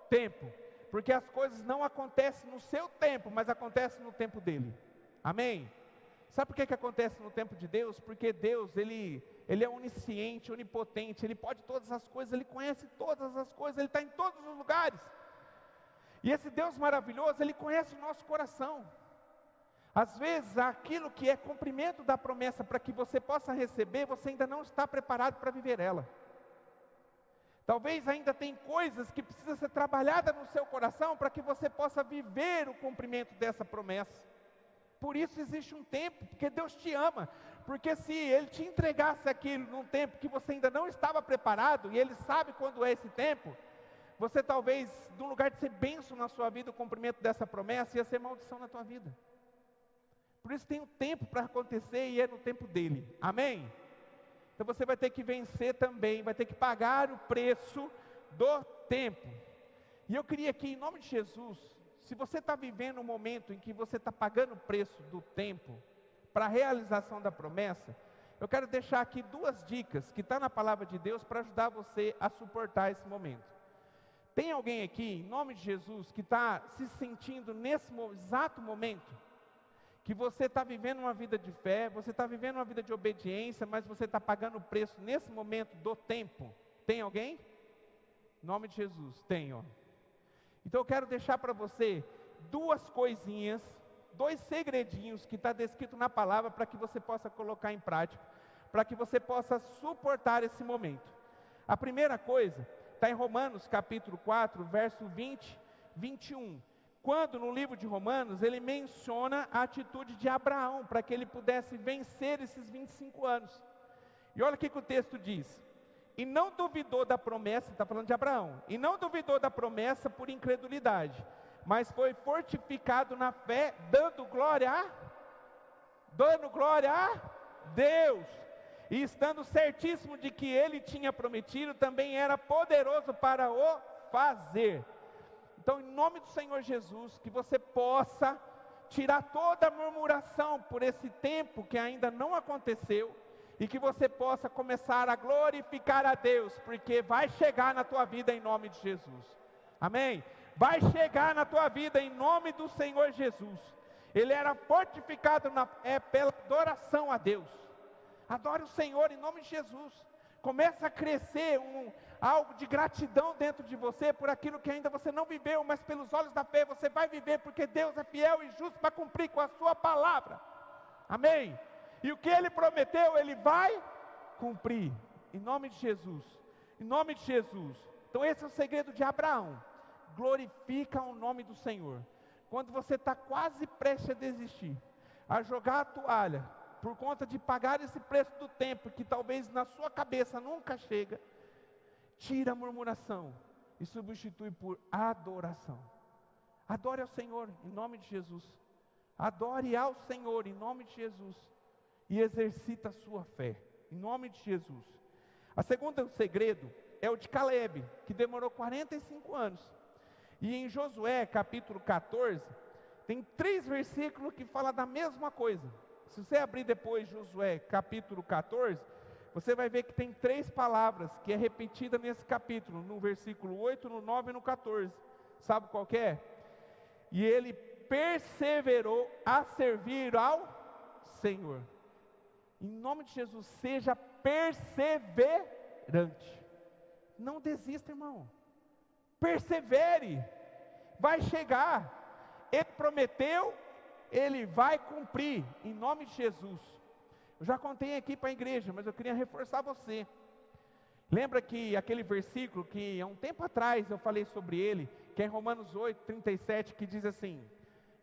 tempo, porque as coisas não acontecem no seu tempo, mas acontecem no tempo dEle. Amém? Sabe por que acontece no tempo de Deus? Porque Deus, Ele é onisciente, onipotente, Ele pode todas as coisas, Ele conhece todas as coisas, Ele está em todos os lugares. E esse Deus maravilhoso, Ele conhece o nosso coração. Às vezes, aquilo que é cumprimento da promessa para que você possa receber, você ainda não está preparado para viver ela. Talvez ainda tem coisas que precisam ser trabalhadas no seu coração para que você possa viver o cumprimento dessa promessa. Por isso existe um tempo, porque Deus te ama. Porque se Ele te entregasse aquilo num tempo que você ainda não estava preparado, e Ele sabe quando é esse tempo, você talvez, no lugar de ser bênção na sua vida, o cumprimento dessa promessa, ia ser maldição na tua vida. Por isso tem um tempo para acontecer e é no tempo dEle. Amém? Então você vai ter que vencer também, vai ter que pagar o preço do tempo. E eu queria que, em nome de Jesus, se você está vivendo um momento em que você está pagando o preço do tempo para a realização da promessa, eu quero deixar aqui 2 dicas que estão na palavra de Deus para ajudar você a suportar esse momento. Tem alguém aqui, em nome de Jesus, que está se sentindo nesse exato momento, que você está vivendo uma vida de fé, você está vivendo uma vida de obediência, mas você está pagando o preço nesse momento do tempo? Tem alguém? Em nome de Jesus, tem, ó. Então eu quero deixar para você 2 coisinhas, 2 segredinhos que está descrito na palavra para que você possa colocar em prática, para que você possa suportar esse momento. A primeira coisa está em Romanos capítulo 4, verso 20, 21. Quando no livro de Romanos ele menciona a atitude de Abraão, para que ele pudesse vencer esses 25 anos. E olha o que o texto diz. E não duvidou da promessa, está falando de Abraão, e não duvidou da promessa por incredulidade, mas foi fortificado na fé, dando glória a Deus, e estando certíssimo de que ele tinha prometido, também era poderoso para o fazer. Então, em nome do Senhor Jesus, que você possa tirar toda a murmuração por esse tempo que ainda não aconteceu, e que você possa começar a glorificar a Deus, porque vai chegar na tua vida em nome de Jesus. Amém? Vai chegar na tua vida em nome do Senhor Jesus. Ele era fortificado na fé pela adoração a Deus. Adore o Senhor em nome de Jesus. Começa a crescer algo de gratidão dentro de você por aquilo que ainda você não viveu, mas pelos olhos da fé você vai viver, porque Deus é fiel e justo para cumprir com a sua palavra. Amém? E o que Ele prometeu, Ele vai cumprir, em nome de Jesus, em nome de Jesus. Então esse é o segredo de Abraão, glorifica o nome do Senhor. Quando você está quase prestes a desistir, a jogar a toalha, por conta de pagar esse preço do tempo, que talvez na sua cabeça nunca chega, tira a murmuração e substitui por adoração. Adore ao Senhor em nome de Jesus. Adore ao Senhor em nome de Jesus. E exercita a sua fé em nome de Jesus. O segundo segredo é o de Caleb, que demorou 45 anos. E em Josué capítulo 14, tem 3 versículos que falam da mesma coisa. Se você abrir depois Josué capítulo 14, você vai ver que tem 3 palavras que é repetida nesse capítulo, no versículo 8, no 9 e no 14. Sabe qual que é? E ele perseverou a servir ao Senhor. Em nome de Jesus, seja perseverante. Não desista, irmão. Persevere. Vai chegar. Ele prometeu, ele vai cumprir. Em nome de Jesus. Eu já contei aqui para a igreja, mas eu queria reforçar você. Lembra que aquele versículo que há um tempo atrás eu falei sobre ele, que é em Romanos 8, 37, que diz assim: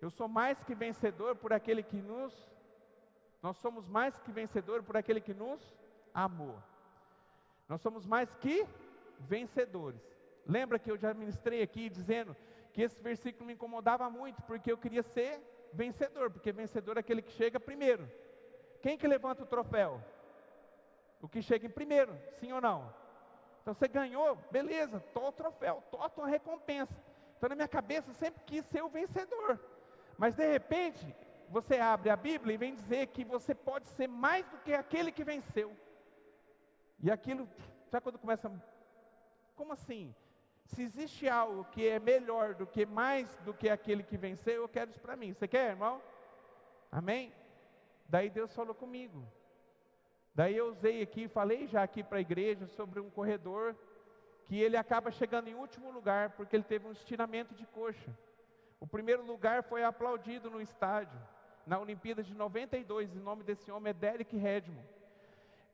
eu sou mais que vencedor por aquele que nós somos mais que vencedor por aquele que nos amou. Nós somos mais que vencedores. Lembra que eu já ministrei aqui dizendo que esse versículo me incomodava muito, porque eu queria ser vencedor, porque vencedor é aquele que chega primeiro. Quem que levanta o troféu? O que chega em primeiro, sim ou não? Então você ganhou, beleza, tô o troféu, tô a tua recompensa. Então na minha cabeça eu sempre quis ser o vencedor. Mas de repente, você abre a Bíblia e vem dizer que você pode ser mais do que aquele que venceu. E aquilo, já quando começa, como assim? Se existe algo que é melhor do que mais do que aquele que venceu, eu quero isso para mim. Você quer, irmão? Amém? Daí Deus falou comigo. Daí eu usei aqui, falei já aqui para a igreja sobre um corredor que ele acaba chegando em último lugar porque ele teve um estiramento de coxa. O primeiro lugar foi aplaudido no estádio, na Olimpíada de 92, o nome desse homem é Derek Redmond.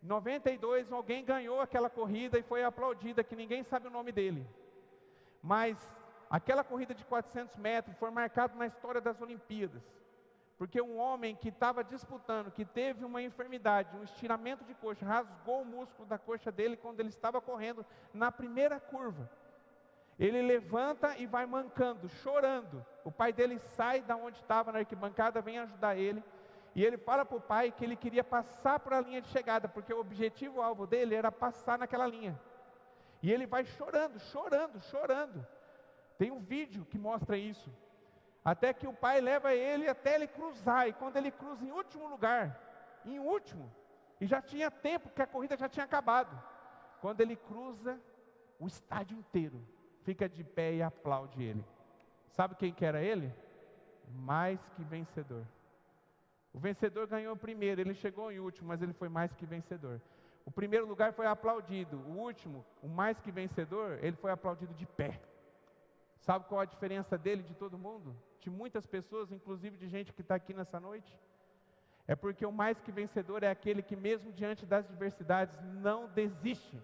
Em 92 alguém ganhou aquela corrida e foi aplaudida, que ninguém sabe o nome dele. Mas aquela corrida de 400 metros foi marcada na história das Olimpíadas. Porque um homem que estava disputando, que teve uma enfermidade, um estiramento de coxa, rasgou o músculo da coxa dele quando ele estava correndo na primeira curva. Ele levanta e vai mancando, chorando. O pai dele sai da onde estava na arquibancada, vem ajudar ele. E ele fala para o pai que ele queria passar por a linha de chegada, porque o objetivo, o alvo dele era passar naquela linha. E ele vai chorando, chorando, chorando. Tem um vídeo que mostra isso. Até que o pai leva ele até ele cruzar. E quando ele cruza em último lugar, em último, e já tinha tempo, que a corrida já tinha acabado. Quando ele cruza, o estádio inteiro fica de pé e aplaude ele. Sabe quem que era ele? Mais que vencedor. O vencedor ganhou primeiro, ele chegou em último, mas ele foi mais que vencedor. O primeiro lugar foi aplaudido, o último, o mais que vencedor, ele foi aplaudido de pé. Sabe qual a diferença dele de todo mundo? De muitas pessoas, inclusive de gente que está aqui nessa noite? É porque o mais que vencedor é aquele que mesmo diante das adversidades não desiste.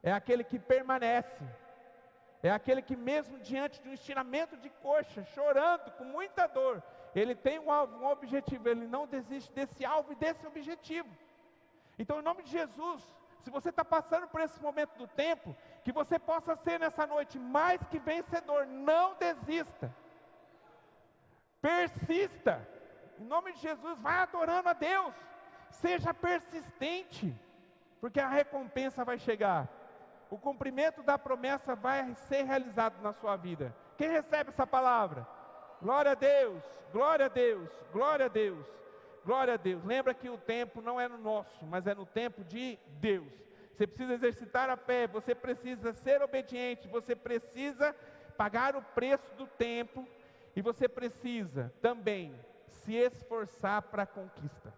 É aquele que permanece. É aquele que mesmo diante de um estiramento de coxa, chorando, com muita dor, ele tem um alvo, um objetivo, ele não desiste desse alvo e desse objetivo. Então, em nome de Jesus, se você está passando por esse momento do tempo, que você possa ser nessa noite mais que vencedor, não desista. Persista. Em nome de Jesus, vai adorando a Deus. Seja persistente, porque a recompensa vai chegar. O cumprimento da promessa vai ser realizado na sua vida. Quem recebe essa palavra? Glória a Deus, glória a Deus, glória a Deus, glória a Deus. Lembra que o tempo não é no nosso, mas é no tempo de Deus. Você precisa exercitar a fé, você precisa ser obediente, você precisa pagar o preço do tempo e você precisa também se esforçar para a conquista.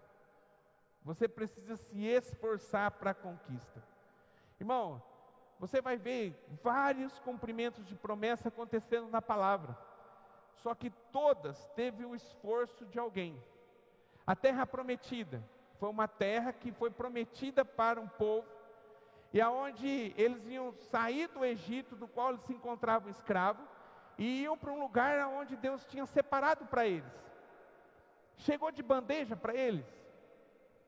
Você precisa se esforçar para a conquista. Irmão, você vai ver vários cumprimentos de promessa acontecendo na palavra. Só que todas teve o esforço de alguém. A terra prometida foi uma terra que foi prometida para um povo, e aonde eles iam sair do Egito, do qual eles se encontravam escravos, e iam para um lugar onde Deus tinha separado para eles. Chegou de bandeja para eles?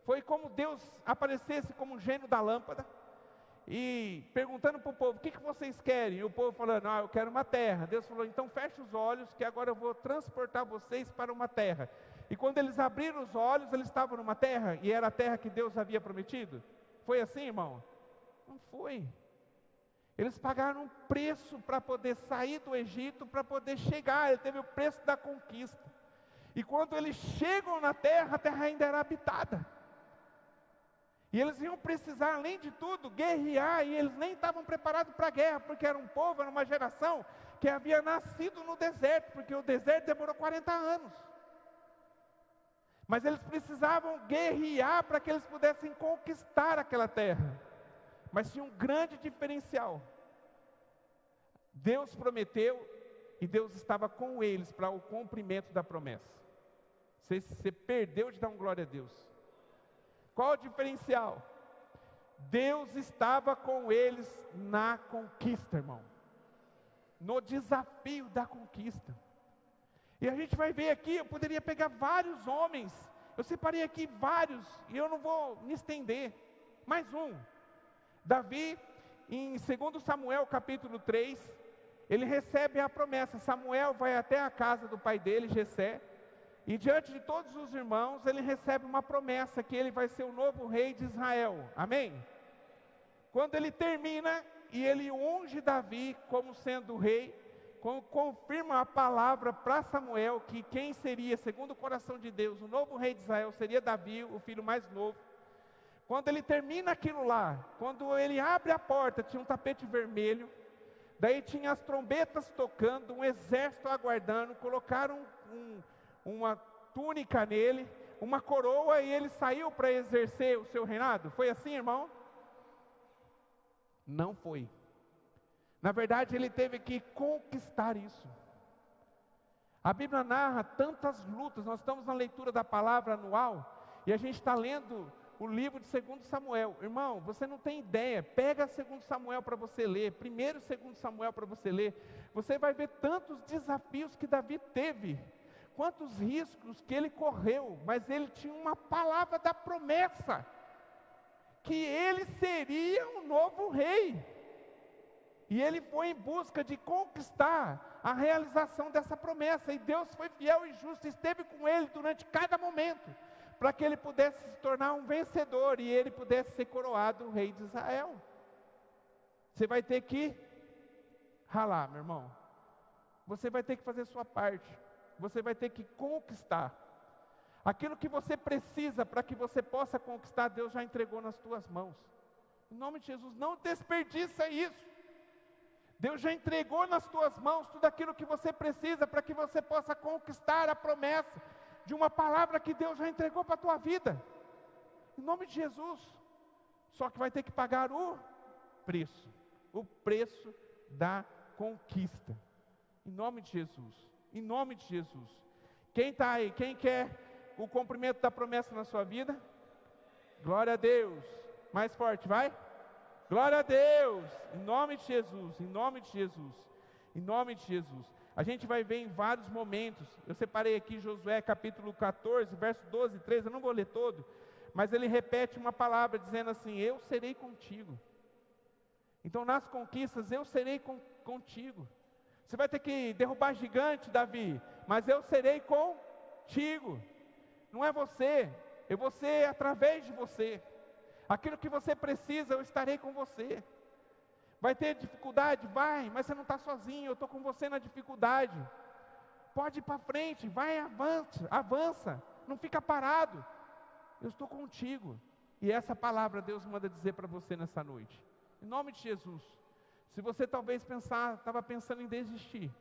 Foi como Deus aparecesse como um gênio da lâmpada e perguntando para o povo: o que vocês querem? E o povo falando: eu quero uma terra. Deus falou: então feche os olhos, que agora eu vou transportar vocês para uma terra. E quando eles abriram os olhos, eles estavam numa terra, e era a terra que Deus havia prometido. Foi assim, irmão? Não foi. Eles pagaram um preço para poder sair do Egito, para poder chegar. Ele teve o preço da conquista. E quando eles chegam na terra, a terra ainda era habitada. E eles iam precisar, além de tudo, guerrear, e eles nem estavam preparados para a guerra, porque era um povo, era uma geração que havia nascido no deserto, porque o deserto demorou 40 anos. Mas eles precisavam guerrear para que eles pudessem conquistar aquela terra. Mas tinha um grande diferencial. Deus prometeu, e Deus estava com eles para o cumprimento da promessa. Você perdeu de dar um glória a Deus. Qual o diferencial? Deus estava com eles na conquista, irmão. No desafio da conquista. E a gente vai ver aqui, eu poderia pegar vários homens. Eu separei aqui vários, e eu não vou me estender. Mais um. Davi, em 2 Samuel capítulo 3, ele recebe a promessa. Samuel vai até a casa do pai dele, Jessé, e diante de todos os irmãos, ele recebe uma promessa que ele vai ser o novo rei de Israel. Amém? Quando ele termina e ele unge Davi como sendo rei, confirma a palavra para Samuel que quem seria, segundo o coração de Deus, o novo rei de Israel seria Davi, o filho mais novo. Quando ele termina aquilo lá, quando ele abre a porta, tinha um tapete vermelho, daí tinha as trombetas tocando, um exército aguardando, colocaram uma túnica nele, uma coroa, e ele saiu para exercer o seu reinado. Foi assim, irmão? Não foi. Na verdade, ele teve que conquistar isso. A Bíblia narra tantas lutas. Nós estamos na leitura da palavra anual, e a gente está lendo o livro de 2 Samuel. Irmão, você não tem ideia. Pega 2 Samuel para você ler, 1º e 2 Samuel para você ler. Você vai ver tantos desafios que Davi teve, quantos riscos que ele correu, mas ele tinha uma palavra da promessa, que ele seria o novo rei. E ele foi em busca de conquistar a realização dessa promessa, e Deus foi fiel e justo, esteve com ele durante cada momento, para que ele pudesse se tornar um vencedor, e ele pudesse ser coroado rei de Israel. Você vai ter que ralar, meu irmão. Você vai ter que fazer a sua parte. Você vai ter que conquistar. Aquilo que você precisa para que você possa conquistar, Deus já entregou nas tuas mãos. Em nome de Jesus, não desperdiça isso. Deus já entregou nas tuas mãos tudo aquilo que você precisa para que você possa conquistar a promessa de uma palavra que Deus já entregou para a tua vida. Em nome de Jesus. Só que vai ter que pagar o preço da conquista. Em nome de Jesus. Em nome de Jesus. Quem está aí? Quem quer o cumprimento da promessa na sua vida? Glória a Deus. Mais forte, vai. Glória a Deus, em nome de Jesus, em nome de Jesus, em nome de Jesus. A gente vai ver em vários momentos. Eu separei aqui Josué capítulo 14, verso 12 e 13, eu não vou ler todo, mas ele repete uma palavra dizendo assim: eu serei contigo. Então nas conquistas eu serei contigo. Você vai ter que derrubar gigante, Davi, mas eu serei contigo. Não é você, eu vou ser através de você. Aquilo que você precisa, eu estarei com você. Vai ter dificuldade? Vai, mas você não está sozinho, eu estou com você na dificuldade. Pode ir para frente, vai, avança, não fica parado. Eu estou contigo. E essa palavra Deus manda dizer para você nessa noite. Em nome de Jesus. Se você talvez estava pensando em desistir,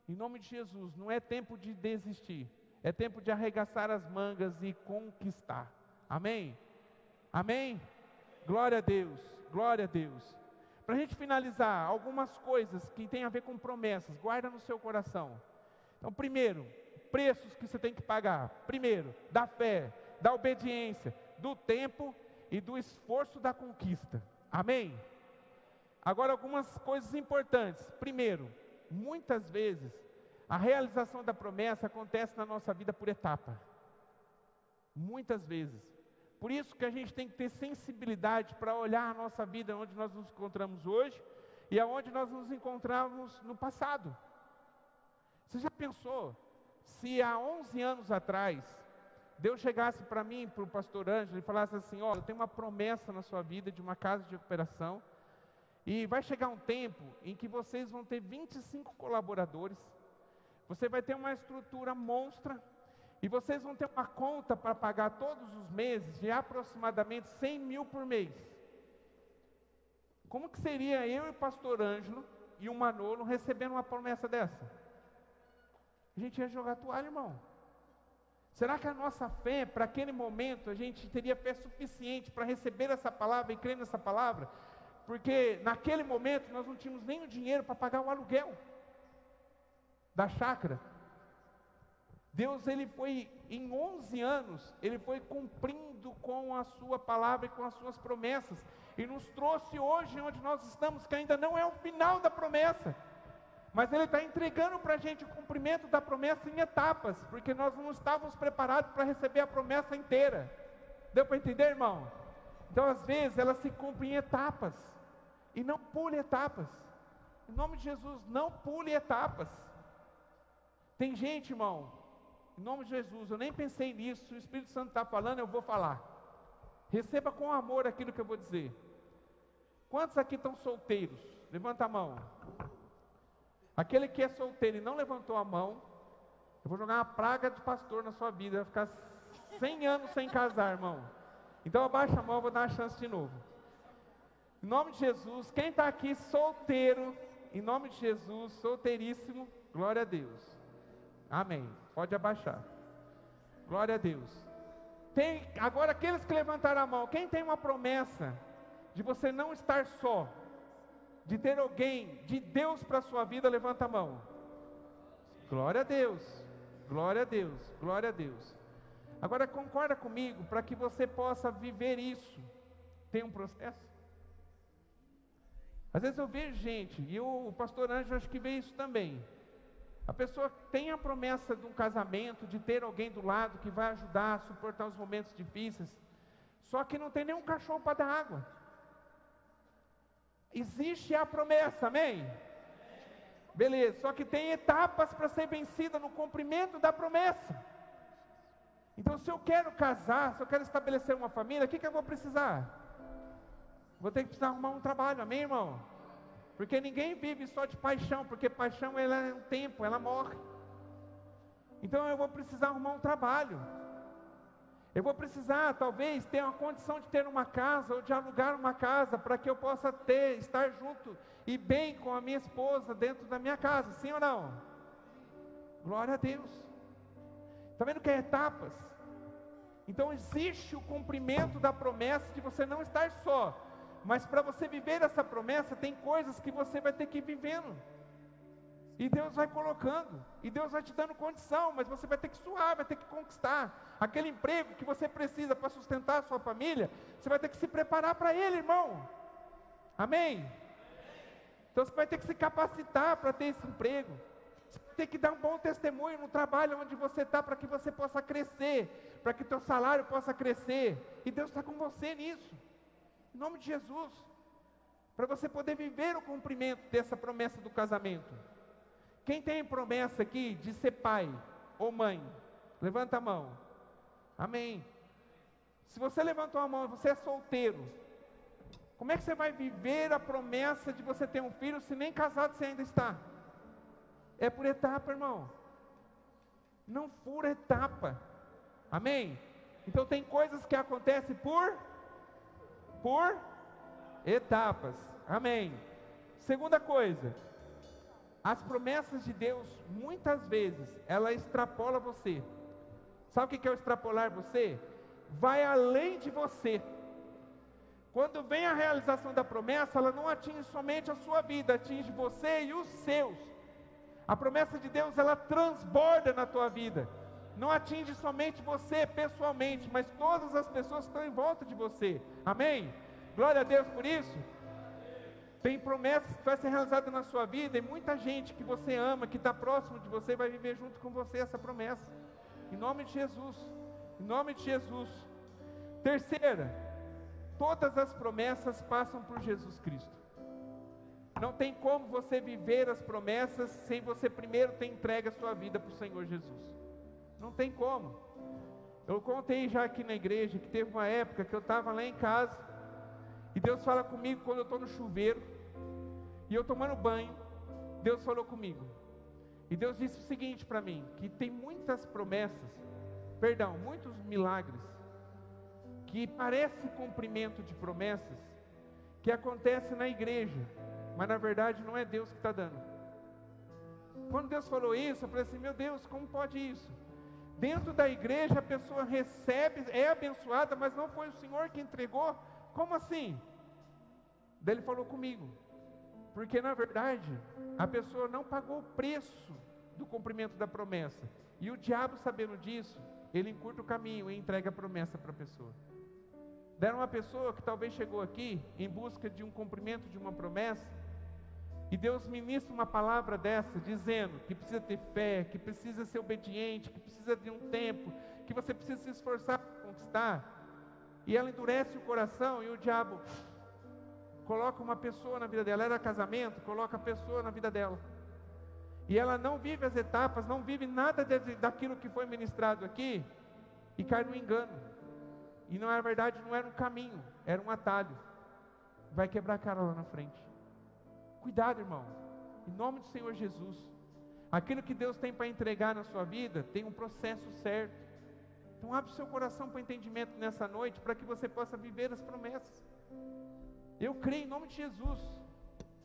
em nome de Jesus, não é tempo de desistir. É tempo de arregaçar as mangas e conquistar. Amém? Amém? Glória a Deus, glória a Deus. Para a gente finalizar, algumas coisas que tem a ver com promessas, guarda no seu coração. Então, primeiro, preços que você tem que pagar. Primeiro, da fé, da obediência, do tempo e do esforço da conquista. Amém? Agora, algumas coisas importantes. Primeiro, muitas vezes, a realização da promessa acontece na nossa vida por etapa. Muitas vezes. Por isso que a gente tem que ter sensibilidade para olhar a nossa vida, onde nós nos encontramos hoje e aonde nós nos encontramos no passado. Você já pensou, se há 11 anos atrás, Deus chegasse para mim, para o pastor Ângelo, e falasse assim: ó, eu tenho uma promessa na sua vida de uma casa de recuperação, e vai chegar um tempo em que vocês vão ter 25 colaboradores, você vai ter uma estrutura monstra, e vocês vão ter uma conta para pagar todos os meses de aproximadamente 100 mil por mês. Como que seria eu e o pastor Ângelo e o Manolo recebendo uma promessa dessa? A gente ia jogar a toalha, irmão. Será que a nossa fé, para aquele momento, a gente teria fé suficiente para receber essa palavra e crer nessa palavra? Porque naquele momento nós não tínhamos nem o dinheiro para pagar o aluguel da chácara. Deus, ele foi, em 11 anos, ele foi cumprindo com a sua palavra e com as suas promessas, e nos trouxe hoje onde nós estamos, que ainda não é o final da promessa, mas ele está entregando para a gente o cumprimento da promessa em etapas, porque nós não estávamos preparados para receber a promessa inteira. Deu para entender, irmão? Então, às vezes, ela se cumpre em etapas, e não pule etapas. Em nome de Jesus, não pule etapas. Tem gente, irmão, em nome de Jesus, eu nem pensei nisso, o Espírito Santo está falando, eu vou falar. Receba com amor aquilo que eu vou dizer. Quantos aqui estão solteiros? Levanta a mão. Aquele que é solteiro e não levantou a mão, eu vou jogar uma praga de pastor na sua vida, vai ficar 100 anos sem casar, irmão. Então abaixa a mão, eu vou dar uma chance de novo. Em nome de Jesus, quem está aqui solteiro, em nome de Jesus, solteiríssimo, glória a Deus. Amém. Pode abaixar. Glória a Deus. Agora aqueles que levantaram a mão, quem tem uma promessa de você não estar só, de ter alguém de Deus para a sua vida, levanta a mão. Glória a Deus, glória a Deus, glória a Deus. Agora concorda comigo, para que você possa viver isso, tem um processo. Às vezes eu vejo gente, e o pastor Ângelo acho que vê isso também. A pessoa tem a promessa de um casamento, de ter alguém do lado que vai ajudar a suportar os momentos difíceis, só que não tem nenhum cachorro para dar água. Existe a promessa, amém? Beleza, só que tem etapas para ser vencida no cumprimento da promessa. Então, se eu quero casar, se eu quero estabelecer uma família, o que eu vou precisar? Vou ter que precisar arrumar um trabalho, amém, irmão? Porque ninguém vive só de paixão, porque paixão ela é um tempo, ela morre. Então eu vou precisar arrumar um trabalho. Eu vou precisar, talvez, ter uma condição de ter uma casa ou de alugar uma casa para que eu possa estar junto e bem com a minha esposa dentro da minha casa, sim ou não? Glória a Deus. Está vendo que é etapas? Então existe o cumprimento da promessa de você não estar só, mas para você viver essa promessa, tem coisas que você vai ter que ir vivendo. E Deus vai colocando, e Deus vai te dando condição, mas você vai ter que suar, vai ter que conquistar. Aquele emprego que você precisa para sustentar a sua família, você vai ter que se preparar para ele, irmão. Amém? Então você vai ter que se capacitar para ter esse emprego. Você vai ter que dar um bom testemunho no trabalho onde você está, para que você possa crescer, para que o teu salário possa crescer. E Deus está com você nisso. Em nome de Jesus. Para você poder viver o cumprimento dessa promessa do casamento. Quem tem promessa aqui de ser pai ou mãe? Levanta a mão. Amém. Se você levantou a mão, você é solteiro. Como é que você vai viver a promessa de você ter um filho se nem casado você ainda está? É por etapa, irmão. Não fura etapa. Amém? Então tem coisas que acontecem por etapas. Amém. Segunda coisa. As promessas de Deus, muitas vezes, ela extrapola você. Sabe o que é o extrapolar você? Vai além de você. Quando vem a realização da promessa, ela não atinge somente a sua vida, atinge você e os seus. A promessa de Deus, ela transborda na tua vida. Não atinge somente você pessoalmente, mas todas as pessoas que estão em volta de você. Amém? Glória a Deus por isso. Tem promessas que vai ser realizada na sua vida, e muita gente que você ama, que está próximo de você, vai viver junto com você essa promessa. Em nome de Jesus. Em nome de Jesus. Terceira, todas as promessas passam por Jesus Cristo. Não tem como você viver as promessas sem você primeiro ter entregue a sua vida para o Senhor Jesus. Não tem como. Eu contei já aqui na igreja que teve uma época que eu estava lá em casa e Deus fala comigo quando eu estou no chuveiro e eu tomando banho. Deus falou comigo e Deus disse o seguinte para mim, que tem muitas promessas, muitos milagres que parece cumprimento de promessas que acontece na igreja, mas na verdade não é Deus que está dando. Quando Deus falou isso, eu falei assim, meu Deus, como pode isso? Dentro da igreja a pessoa recebe, é abençoada, mas não foi o Senhor que entregou? Como assim? Daí Ele falou comigo, porque na verdade a pessoa não pagou o preço do cumprimento da promessa, e o diabo, sabendo disso, ele encurta o caminho e entrega a promessa para a pessoa. Deram uma pessoa que talvez chegou aqui em busca de um cumprimento de uma promessa, e Deus ministra uma palavra dessa, dizendo que precisa ter fé, que precisa ser obediente, que precisa de um tempo, que você precisa se esforçar para conquistar, e ela endurece o coração, e o diabo coloca uma pessoa na vida dela, era casamento, coloca a pessoa na vida dela, e ela não vive as etapas, não vive nada daquilo que foi ministrado aqui, e cai no engano, e na verdade não era um caminho, era um atalho, vai quebrar a cara lá na frente. Cuidado, irmão, em nome do Senhor Jesus. Aquilo que Deus tem para entregar na sua vida, tem um processo certo. Então abre o seu coração para o entendimento nessa noite, para que você possa viver as promessas. Eu creio em nome de Jesus,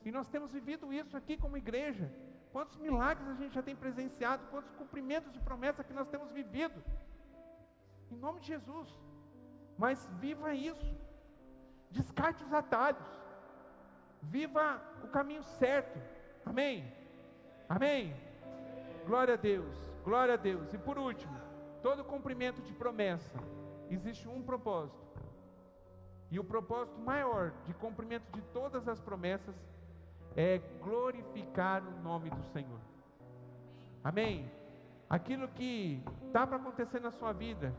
e nós temos vivido isso aqui como igreja. Quantos milagres a gente já tem presenciado, quantos cumprimentos de promessa que nós temos vivido, em nome de Jesus. Mas viva isso, descarte os atalhos, viva o caminho certo, amém? Amém? Glória a Deus, glória a Deus. E por último, todo cumprimento de promessa, existe um propósito, e o propósito maior de cumprimento de todas as promessas é glorificar o nome do Senhor, amém? Aquilo que está para acontecer na sua vida,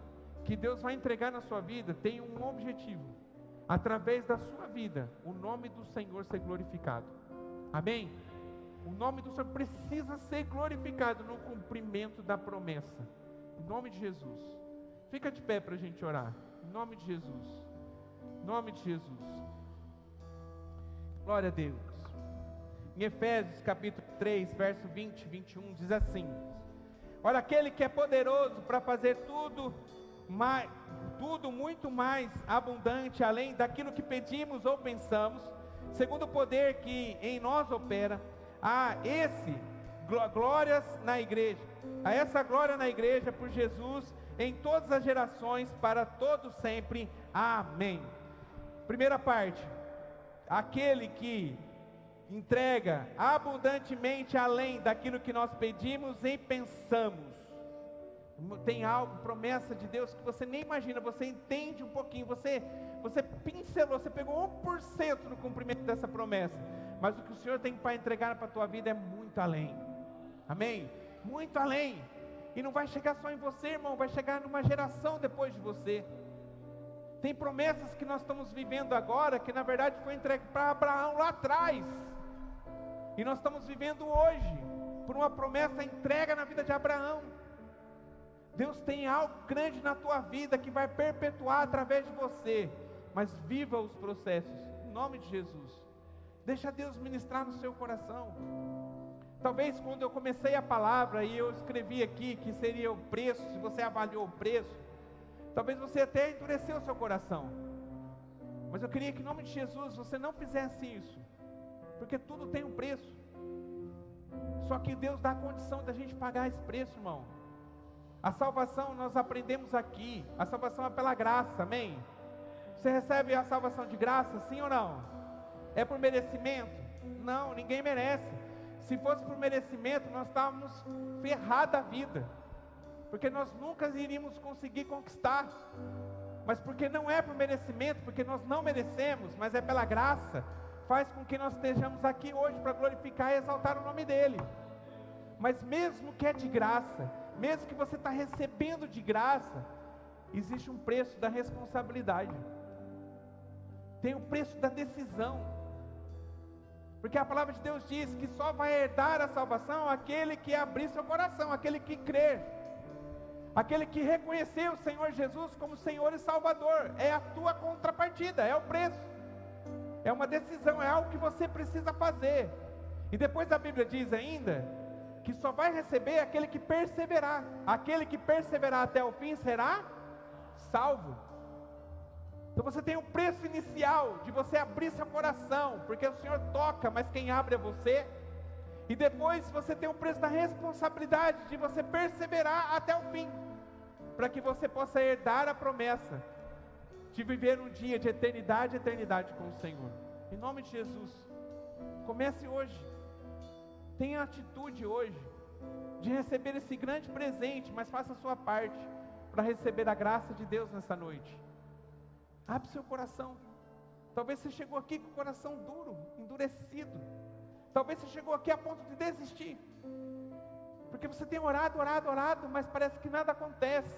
que Deus vai entregar na sua vida, tem um objetivo: através da sua vida, o nome do Senhor ser glorificado, amém? O nome do Senhor precisa ser glorificado no cumprimento da promessa, em nome de Jesus. Fica de pé para a gente orar, em nome de Jesus, em nome de Jesus. Glória a Deus. Em Efésios capítulo 3, verso 20 e 21, diz assim: olha, aquele que é poderoso para fazer tudo muito mais abundante, além daquilo que pedimos ou pensamos, segundo o poder que em nós opera, a glórias na igreja, a essa glória na igreja por Jesus, em todas as gerações, para todos sempre, amém. Primeira parte, aquele que entrega abundantemente além daquilo que nós pedimos e pensamos. Tem algo, promessa de Deus que você nem imagina, você entende um pouquinho, você pincelou, você pegou 1% no cumprimento dessa promessa, mas o que o Senhor tem para entregar para a tua vida é muito além, amém? Muito além, e não vai chegar só em você, irmão, vai chegar numa geração depois de você. Tem promessas que nós estamos vivendo agora, que na verdade foi entregue para Abraão lá atrás, e nós estamos vivendo hoje, por uma promessa entrega na vida de Abraão. Deus tem algo grande na tua vida, que vai perpetuar através de você, mas viva os processos, em nome de Jesus. Deixa Deus ministrar no seu coração. Talvez quando eu comecei a palavra, e eu escrevi aqui que seria o preço, se você avaliou o preço, talvez você até endureceu o seu coração, mas eu queria que em nome de Jesus você não fizesse isso, porque tudo tem um preço, só que Deus dá a condição da gente pagar esse preço, irmão. A salvação nós aprendemos aqui, a salvação é pela graça, amém? Você recebe a salvação de graça, sim ou não? É por merecimento? Não, ninguém merece. Se fosse por merecimento, nós estávamos ferrados a vida, porque nós nunca iríamos conseguir conquistar. Mas porque não é por merecimento, porque nós não merecemos, mas é pela graça, faz com que nós estejamos aqui hoje para glorificar e exaltar o nome dEle. Mas mesmo que é de graça, mesmo que você está recebendo de graça, existe um preço da responsabilidade. Tem o preço da decisão. Porque a palavra de Deus diz que só vai herdar a salvação aquele que abrir seu coração, aquele que crer, aquele que reconhecer o Senhor Jesus como Senhor e Salvador. É a tua contrapartida, é o preço, é uma decisão, é algo que você precisa fazer. E depois a Bíblia diz ainda que só vai receber aquele que perseverar. Aquele que perseverar até o fim será salvo. Então você tem o preço inicial de você abrir seu coração, porque o Senhor toca, mas quem abre é você. E depois você tem o preço da responsabilidade de você perseverar até o fim, para que você possa herdar a promessa de viver um dia de eternidade a eternidade com o Senhor. Em nome de Jesus, comece hoje. Tenha a atitude hoje de receber esse grande presente, mas faça a sua parte para receber a graça de Deus nessa noite. Abre seu coração. Talvez você chegou aqui com o coração duro, endurecido. Talvez você chegou aqui a ponto de desistir, porque você tem orado, mas parece que nada acontece.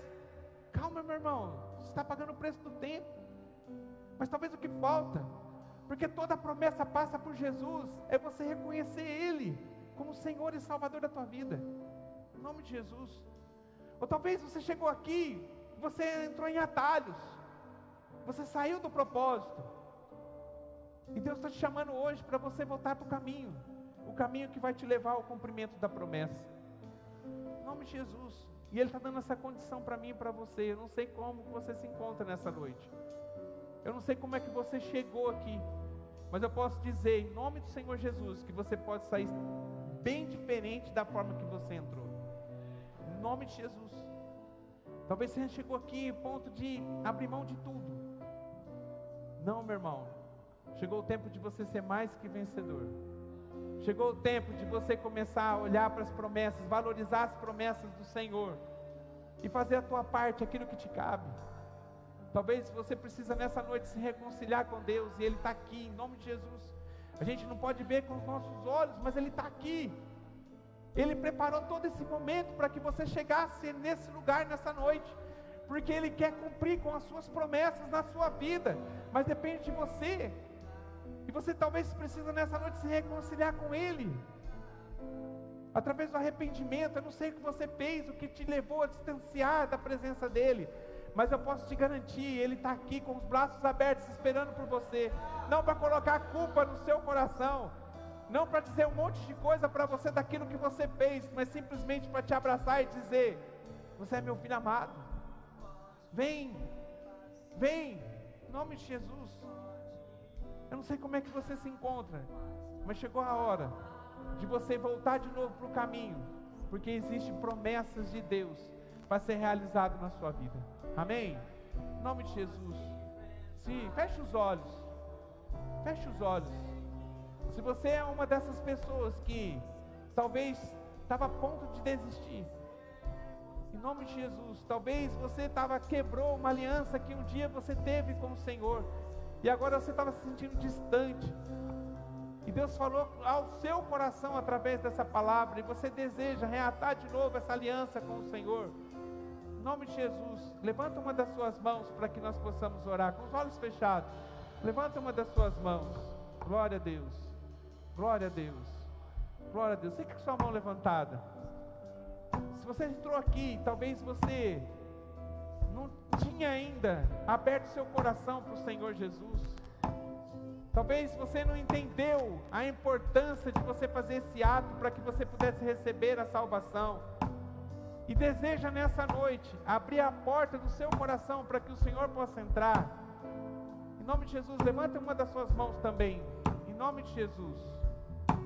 Calma, meu irmão, você está pagando o preço do tempo. Mas talvez o que falta, porque toda promessa passa por Jesus, é você reconhecer Ele como Senhor e Salvador da tua vida, em nome de Jesus. Ou talvez você chegou aqui, você entrou em atalhos, você saiu do propósito, e Deus está te chamando hoje para você voltar para o caminho que vai te levar ao cumprimento da promessa, em nome de Jesus. E Ele está dando essa condição para mim e para você. Eu não sei como você se encontra nessa noite, eu não sei como é que você chegou aqui, mas eu posso dizer, em nome do Senhor Jesus, que você pode sair bem diferente da forma que você entrou, em nome de Jesus. Talvez você chegou aqui a ponto de abrir mão de tudo. Não, meu irmão, chegou o tempo de você ser mais que vencedor. Chegou o tempo de você começar a olhar para as promessas, valorizar as promessas do Senhor e fazer a tua parte, aquilo que te cabe. Talvez você precisa nessa noite se reconciliar com Deus, e Ele está aqui, em nome de Jesus. A gente não pode ver com os nossos olhos, mas Ele está aqui. Ele preparou todo esse momento para que você chegasse nesse lugar, nessa noite, porque Ele quer cumprir com as suas promessas na sua vida, mas depende de você. E você talvez precisa nessa noite se reconciliar com Ele, através do arrependimento. Eu não sei o que você fez, o que te levou a distanciar da presença dEle, mas eu posso te garantir, Ele está aqui com os braços abertos, esperando por você, não para colocar culpa no seu coração, não para dizer um monte de coisa para você daquilo que você fez, mas simplesmente para te abraçar e dizer: você é meu filho amado, vem, em nome de Jesus. Eu não sei como é que você se encontra, mas chegou a hora de você voltar de novo para o caminho, porque existem promessas de Deus para ser realizado na sua vida. Amém? Em nome de Jesus. Sim, feche os olhos. Feche os olhos. Se você é uma dessas pessoas que talvez estava a ponto de desistir, em nome de Jesus, talvez você quebrou uma aliança que um dia você teve com o Senhor, e agora você estava se sentindo distante, e Deus falou ao seu coração através dessa palavra, e você deseja reatar de novo essa aliança com o Senhor. Em nome de Jesus, levanta uma das suas mãos para que nós possamos orar, com os olhos fechados. Levanta uma das suas mãos. Glória a Deus, glória a Deus, glória a Deus. Fique com sua mão levantada. Se você entrou aqui, talvez você não tinha ainda aberto seu coração para o Senhor Jesus, talvez você não entendeu a importância de você fazer esse ato para que você pudesse receber a salvação, e deseja nessa noite abrir a porta do seu coração para que o Senhor possa entrar. Em nome de Jesus, levanta uma das suas mãos também, em nome de Jesus.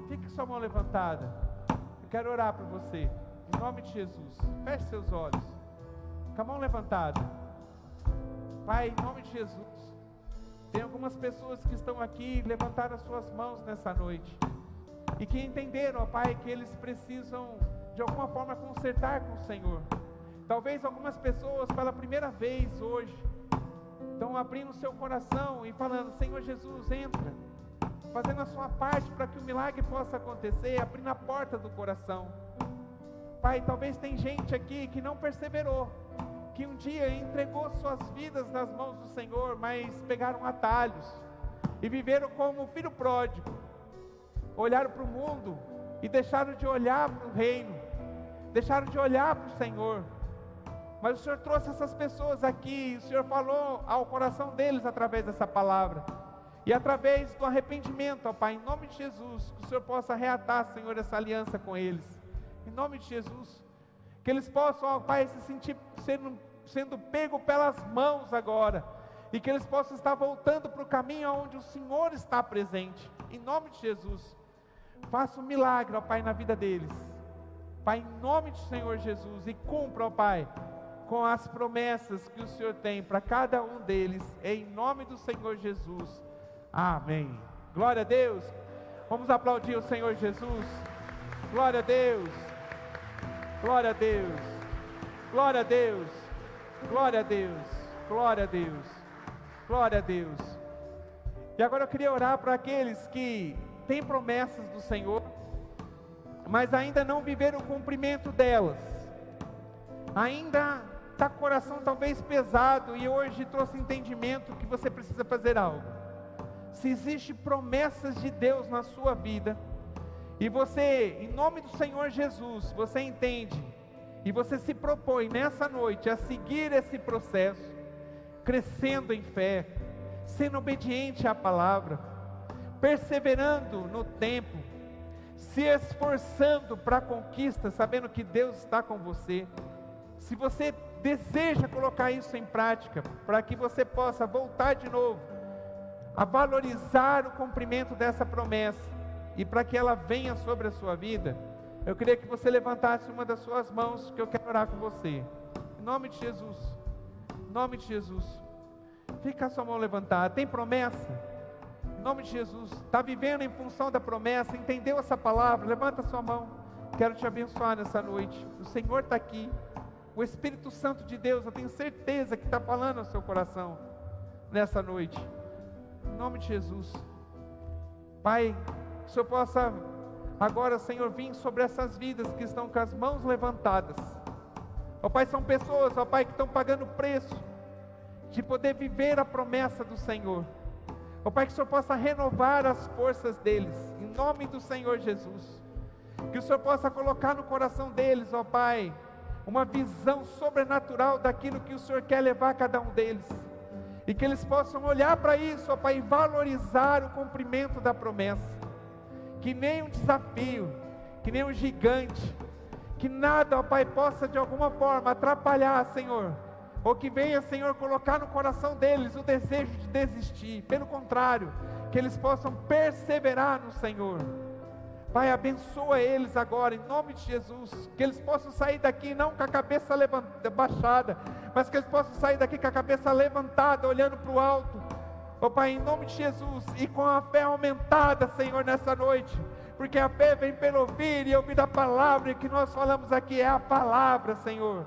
Fique com sua mão levantada. Eu quero orar por você, em nome de Jesus. Feche seus olhos, com a mão levantada. Pai, em nome de Jesus, tem algumas pessoas que estão aqui, levantaram as suas mãos nessa noite, e que entenderam, ó Pai, que eles precisam de alguma forma consertar com o Senhor. Talvez algumas pessoas pela primeira vez hoje estão abrindo o seu coração e falando: Senhor Jesus, entra, fazendo a sua parte para que o milagre possa acontecer, abrindo a porta do coração. Pai, talvez tem gente aqui que não perseverou, que um dia entregou suas vidas nas mãos do Senhor, mas pegaram atalhos e viveram como o filho pródigo, olharam para o mundo e deixaram de olhar para o reino, deixaram de olhar para o Senhor. Mas o Senhor trouxe essas pessoas aqui, o Senhor falou ao coração deles através dessa palavra, e através do arrependimento, ó Pai, em nome de Jesus, que o Senhor possa reatar, Senhor, essa aliança com eles, em nome de Jesus, que eles possam, ó Pai, se sentir sendo pego pelas mãos agora, e que eles possam estar voltando para o caminho onde o Senhor está presente, em nome de Jesus. Faça um milagre, ó Pai, na vida deles, Pai, em nome do Senhor Jesus, e cumpra, ó Pai, com as promessas que o Senhor tem para cada um deles, em nome do Senhor Jesus, amém. Glória a Deus. Vamos aplaudir o Senhor Jesus. Glória a Deus, glória a Deus, glória a Deus, glória a Deus, glória a Deus, glória a Deus. E agora eu queria orar para aqueles que têm promessas do Senhor, mas ainda não viveram o cumprimento delas, ainda está com o coração talvez pesado, e hoje trouxe entendimento que você precisa fazer algo. Se existe promessas de Deus na sua vida, e você, em nome do Senhor Jesus, você entende, e você se propõe nessa noite a seguir esse processo, crescendo em fé, sendo obediente à palavra, perseverando no tempo, se esforçando para a conquista, sabendo que Deus está com você. Se você deseja colocar isso em prática, para que você possa voltar de novo a valorizar o cumprimento dessa promessa, e para que ela venha sobre a sua vida, eu queria que você levantasse uma das suas mãos, que eu quero orar com você, em nome de Jesus, em nome de Jesus. Fica a sua mão levantada. Tem promessa? Em nome de Jesus. Está vivendo em função da promessa? Entendeu essa palavra? Levanta a sua mão. Quero te abençoar nessa noite. O Senhor está aqui. O Espírito Santo de Deus, eu tenho certeza que está falando ao seu coração nessa noite, em nome de Jesus. Pai, que o Senhor possa agora, Senhor, vir sobre essas vidas que estão com as mãos levantadas. Ó Pai, são pessoas, ó Pai, que estão pagando o preço de poder viver a promessa do Senhor. Ó Pai, que o Senhor possa renovar as forças deles, em nome do Senhor Jesus. Que o Senhor possa colocar no coração deles, ó Pai, uma visão sobrenatural daquilo que o Senhor quer levar a cada um deles, e que eles possam olhar para isso, ó Pai, e valorizar o cumprimento da promessa. Que nem um desafio, que nem um gigante, que nada, ó Pai, possa de alguma forma atrapalhar, Senhor, ou que venha, Senhor, colocar no coração deles o desejo de desistir. Pelo contrário, que eles possam perseverar no Senhor. Pai, abençoa eles agora, em nome de Jesus, que eles possam sair daqui não com a cabeça baixada, mas que eles possam sair daqui com a cabeça levantada, olhando para o alto, ó Pai, em nome de Jesus, e com a fé aumentada, Senhor, nessa noite, porque a fé vem pelo ouvir e ouvir a palavra, e que nós falamos aqui é a palavra, Senhor.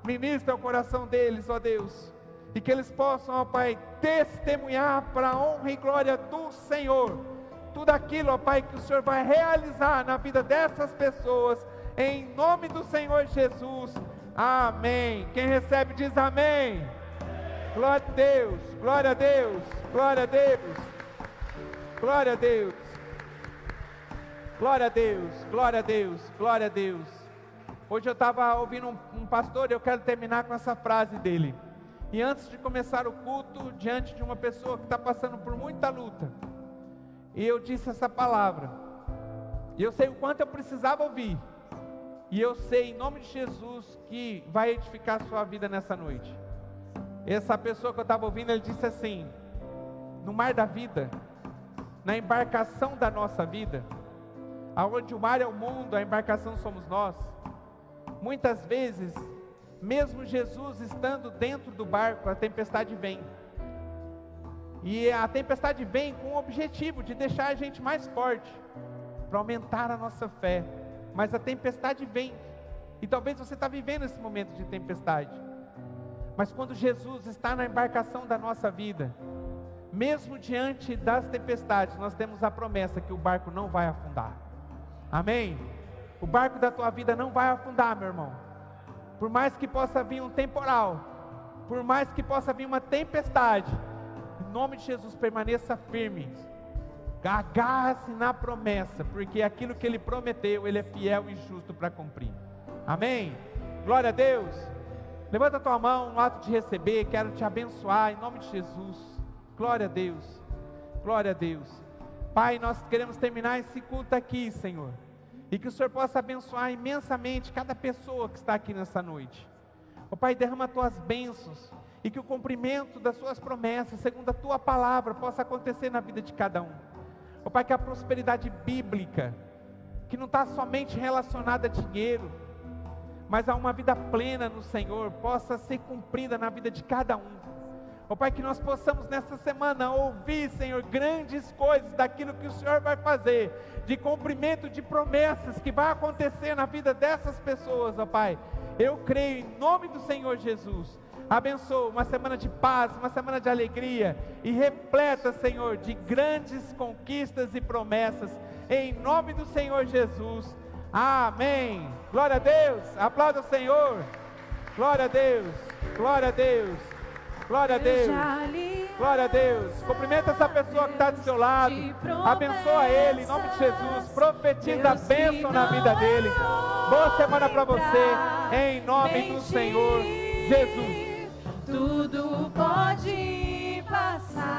Ministra o coração deles, ó Deus, e que eles possam, ó Pai, testemunhar para a honra e glória do Senhor, tudo aquilo, ó Pai, que o Senhor vai realizar na vida dessas pessoas, em nome do Senhor Jesus, amém. Quem recebe diz amém. Glória a Deus, glória a Deus, glória a Deus, glória a Deus, glória a Deus, glória a Deus, glória a Deus. Hoje eu estava ouvindo um pastor, e eu quero terminar com essa frase dele. E antes de começar o culto, diante de uma pessoa que está passando por muita luta, e eu disse essa palavra, e eu sei o quanto eu precisava ouvir, e eu sei em nome de Jesus que vai edificar a sua vida nessa noite. Essa pessoa que eu estava ouvindo, ele disse assim: no mar da vida, na embarcação da nossa vida, aonde o mar é o mundo, a embarcação somos nós, muitas vezes, mesmo Jesus estando dentro do barco, a tempestade vem. E a tempestade vem com o objetivo de deixar a gente mais forte, para aumentar a nossa fé. Mas a tempestade vem, e talvez você está vivendo esse momento de tempestade. Mas quando Jesus está na embarcação da nossa vida, mesmo diante das tempestades, nós temos a promessa que o barco não vai afundar. Amém? O barco da tua vida não vai afundar, meu irmão. por mais que possa vir um temporal, por mais que possa vir uma tempestade, em nome de Jesus, permaneça firme, agarre-se na promessa, porque aquilo que Ele prometeu, Ele é fiel e justo para cumprir. Amém? Glória a Deus. Levanta a tua mão no ato de receber, quero te abençoar em nome de Jesus. Glória a Deus, glória a Deus. Pai, nós queremos terminar esse culto aqui, Senhor, e que o Senhor possa abençoar imensamente cada pessoa que está aqui nessa noite. Ó Pai, derrama as tuas bênçãos, e que o cumprimento das suas promessas, segundo a tua palavra, possa acontecer na vida de cada um. Ó Pai, que a prosperidade bíblica, que não está somente relacionada a dinheiro, mas a uma vida plena no Senhor, possa ser cumprida na vida de cada um. Ó Pai, que nós possamos nessa semana ouvir, Senhor, grandes coisas daquilo que o Senhor vai fazer, de cumprimento de promessas que vai acontecer na vida dessas pessoas, ó Pai. Eu creio em nome do Senhor Jesus. Abençoa uma semana de paz, uma semana de alegria e repleta, Senhor, de grandes conquistas e promessas, em nome do Senhor Jesus. Amém. Glória a Deus. Aplauda o Senhor. Glória a Deus. Glória a Deus. Glória a Deus. Glória a Deus. Cumprimenta essa pessoa que está do seu lado. Abençoa ele em nome de Jesus. Profetiza a bênção na vida dele. Boa semana para você, em nome do Senhor Jesus. Tudo pode passar.